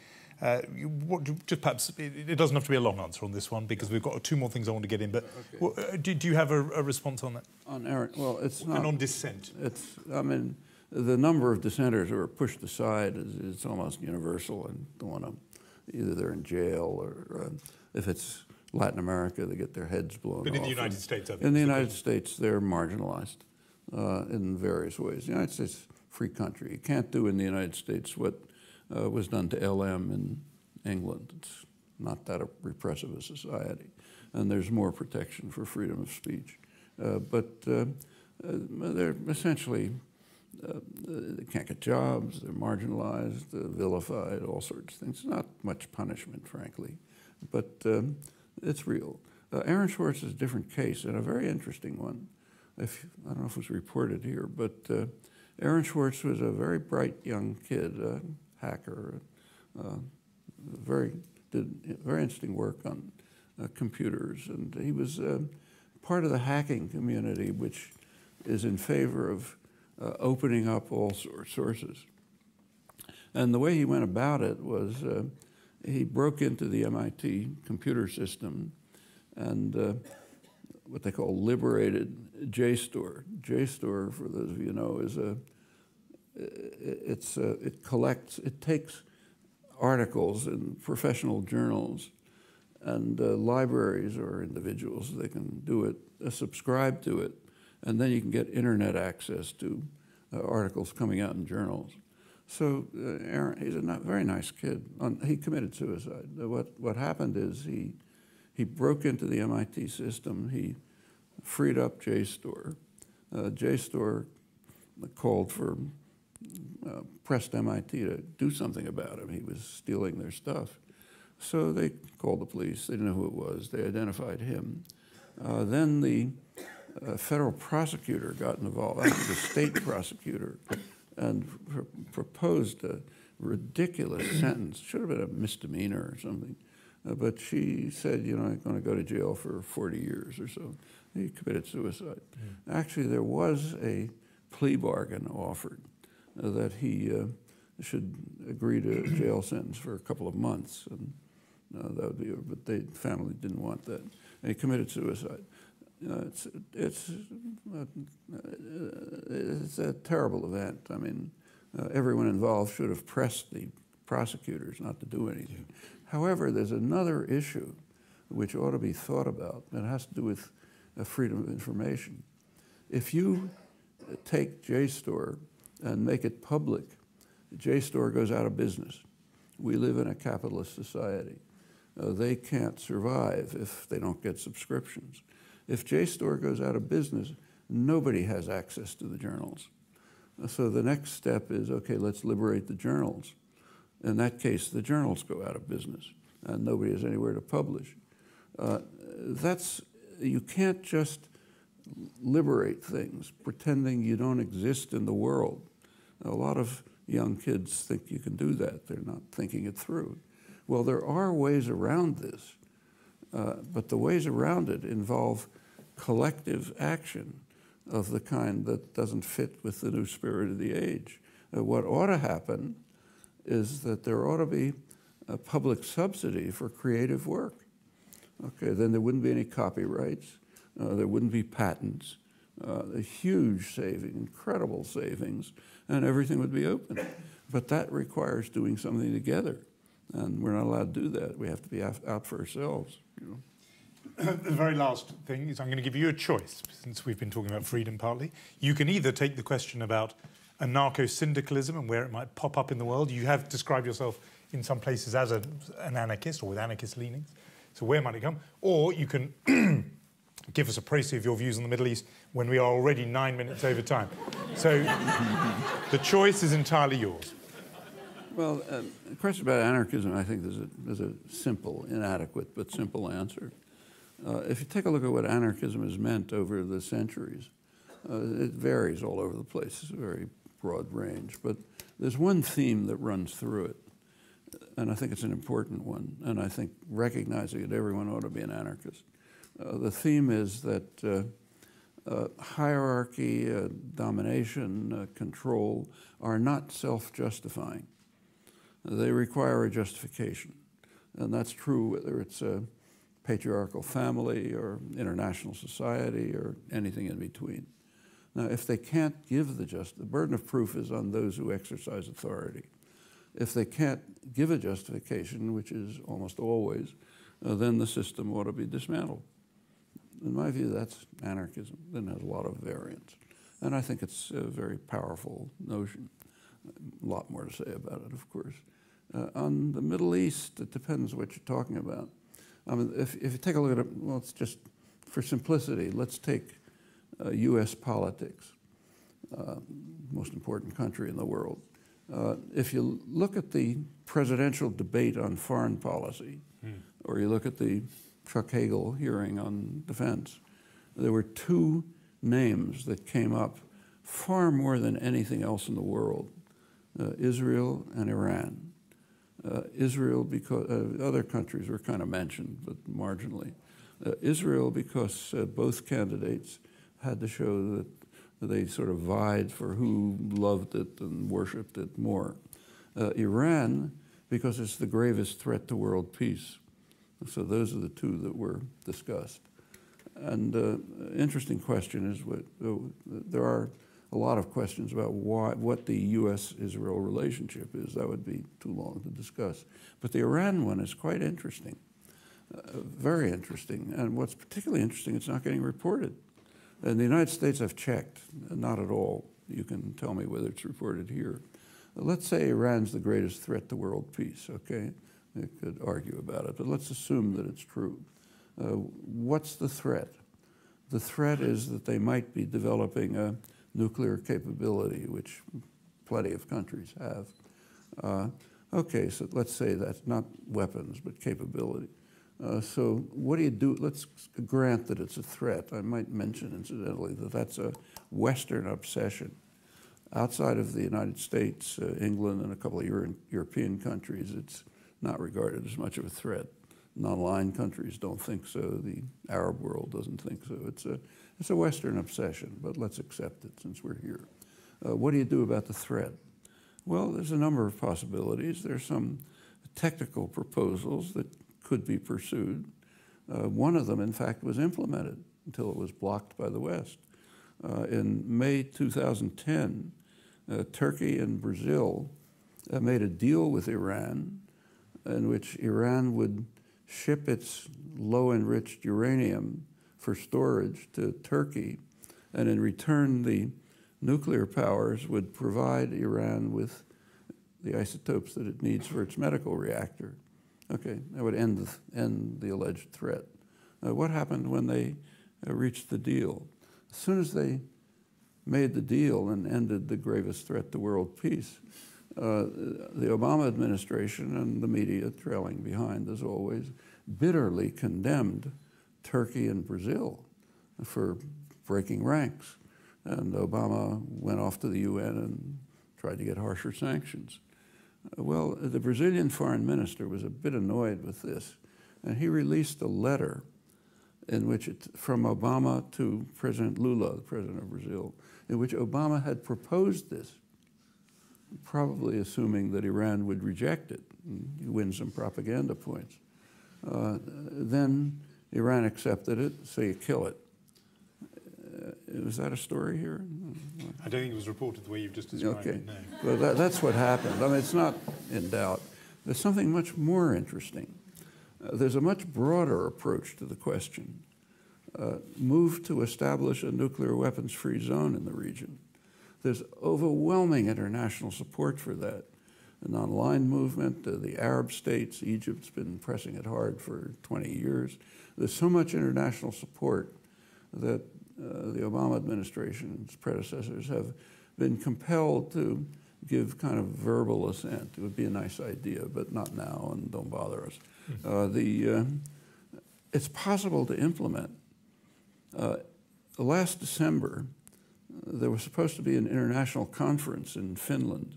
Just perhaps, it doesn't have to be a long answer on this one because we've got two more things I want to get in. But okay. Do you have a response on that? On Aaron, well, it's not. And on dissent. I mean, the number of dissenters who are pushed aside is almost universal, and don't want to. Either they're in jail or if it's Latin America, they get their heads blown off. But in the United States, in the United States, they're marginalized. in various ways. The United States is a free country. You can't do in the United States what was done to LM in England. It's not that repressive a society. And there's more protection for freedom of speech. But they're essentially, they can't get jobs, they're marginalized, vilified, all sorts of things. Not much punishment, frankly, but it's real. Aaron Swartz is a different case, and a very interesting one. I don't know if it was reported here, but Aaron Swartz was a very bright young kid, a hacker, did very interesting work on computers, and he was part of the hacking community, which is in favor of opening up all sources. And the way he went about it was he broke into the MIT computer system and what they call liberated JSTOR. JSTOR, for those of you who know, is it takes articles in professional journals, and libraries or individuals, they can do it, subscribe to it, and then you can get internet access to articles coming out in journals. So Aaron, he's a very nice kid. He committed suicide. What happened is he broke into the MIT system. He freed up JSTOR. JSTOR called for, pressed MIT to do something about him. He was stealing their stuff. So they called the police. They didn't know who it was. They identified him. Then the federal prosecutor got involved, actually the state prosecutor, and proposed a ridiculous sentence. Should have been a misdemeanor or something. But she said, you know, I'm going to go to jail for 40 years or so. He committed suicide. Actually, there was a plea bargain offered that he should agree to a jail sentence for a couple of months. And that would be, but the family didn't want that. And he committed suicide. It's a terrible event. I mean, everyone involved should have pressed the prosecutors not to do anything. However, there's another issue which ought to be thought about, and it has to do with freedom of information. If you take JSTOR and make it public, JSTOR goes out of business. We live in a capitalist society. They can't survive if they don't get subscriptions. If JSTOR goes out of business, nobody has access to the journals. So the next step is, okay, let's liberate the journals. In that case, the journals go out of business, and nobody has anywhere to publish. You can't just liberate things, pretending you don't exist in the world. A lot of young kids think you can do that. They're not thinking it through. Well, there are ways around this, but the ways around it involve collective action of the kind that doesn't fit with the new spirit of the age. What ought to happen is that there ought to be a public subsidy for creative work. Okay, then there wouldn't be any copyrights, there wouldn't be patents, a huge saving, incredible savings, and everything would be open. But that requires doing something together, and we're not allowed to do that. We have to be out for ourselves. You know. The very last thing is I'm going to give you a choice, since we've been talking about freedom partly. You can either take the question about anarcho-syndicalism and where it might pop up in the world. You have described yourself in some places as an anarchist or with anarchist leanings. So where might it come? Or you can give us a précis of your views on the Middle East when we are already 9 minutes over time. So the choice is entirely yours. Well, the question about anarchism, I think there's a simple, inadequate, but simple answer. If you take a look at what anarchism has meant over the centuries, it varies all over the place. It's a very broad range. But there's one theme that runs through it, and I think it's an important one, and I think recognizing it, everyone ought to be an anarchist. The theme is that hierarchy, domination, control are not self-justifying. They require a justification, and that's true whether it's a patriarchal family or international society or anything in between. Now, if they can't give the burden of proof is on those who exercise authority. If they can't give a justification, which is almost always, then the system ought to be dismantled. In my view, that's anarchism. Then there's a lot of variants. And I think it's a very powerful notion. A lot more to say about it, of course. On the Middle East, it depends what you're talking about. I mean, if you take a look at it, well, it's just for simplicity, let's take U.S. politics, most important country in the world. If you look at the presidential debate on foreign policy, or you look at the Chuck Hagel hearing on defense, there were two names that came up far more than anything else in the world, Israel and Iran. Israel because other countries were kind of mentioned, but marginally. Israel because both candidates had to show that they sort of vied for who loved it and worshipped it more. Iran because it's the gravest threat to world peace. So those are the two that were discussed. And interesting question is there are a lot of questions about what the U.S.-Israel relationship is. That would be too long to discuss. But the Iran one is quite interesting, very interesting. And what's particularly interesting, it's not getting reported. And the United States, I've checked, not at all. You can tell me whether it's reported here. Let's say Iran's the greatest threat to world peace, okay? You could argue about it, but let's assume that it's true. What's the threat? The threat is that they might be developing a nuclear capability, which plenty of countries have. Okay, so let's say that's not weapons, but capability. So what do you do? Let's grant that it's a threat. I might mention, incidentally, that that's a Western obsession. Outside of the United States, England, and a couple of European countries, it's not regarded as much of a threat. Non-aligned countries don't think so. The Arab world doesn't think so. It's a Western obsession, but let's accept it since we're here. What do you do about the threat? Well, there's a number of possibilities. There's some technical proposals that could be pursued. One of them, in fact, was implemented until it was blocked by the West. In May 2010, Turkey and Brazil made a deal with Iran in which Iran would ship its low-enriched uranium for storage to Turkey, and in return the nuclear powers would provide Iran with the isotopes that it needs for its medical reactor. Okay, that would end the alleged threat. What happened when they reached the deal? As soon as they made the deal and ended the gravest threat to world peace, the Obama administration and the media, trailing behind as always, bitterly condemned Turkey and Brazil for breaking ranks. And Obama went off to the UN and tried to get harsher sanctions. Well, the Brazilian foreign minister was a bit annoyed with this, and he released a letter in which from Obama to President Lula, the president of Brazil, in which Obama had proposed this, probably assuming that Iran would reject it and win some propaganda points. Then Iran accepted it, so you kill it. Was that a story here? I don't think it was reported the way you've just described it, no. Well, that's what happened. I mean, it's not in doubt. There's something much more interesting. There's a much broader approach to the question. Move to establish a nuclear weapons-free zone in the region. There's overwhelming international support for that. The non-aligned movement, the Arab states, Egypt's been pressing it hard for 20 years. There's so much international support that the Obama administration's predecessors have been compelled to give kind of verbal assent. It would be a nice idea, but not now, and don't bother us. It's possible to implement. Last December, there was supposed to be an international conference in Finland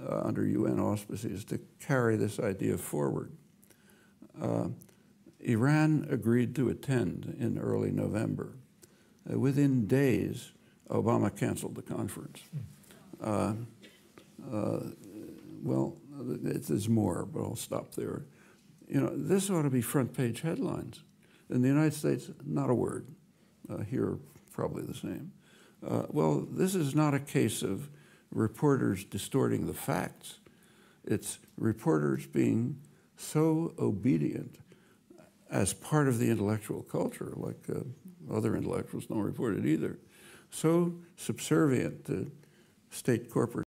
under UN auspices to carry this idea forward. Iran agreed to attend in early November. Within days, Obama canceled the conference. Well, there's more, but I'll stop there. You know, this ought to be front-page headlines. In the United States, not a word. Here, probably the same. Well, this is not a case of reporters distorting the facts. It's reporters being so obedient as part of the intellectual culture, like other intellectuals don't report it either, so subservient to state corporate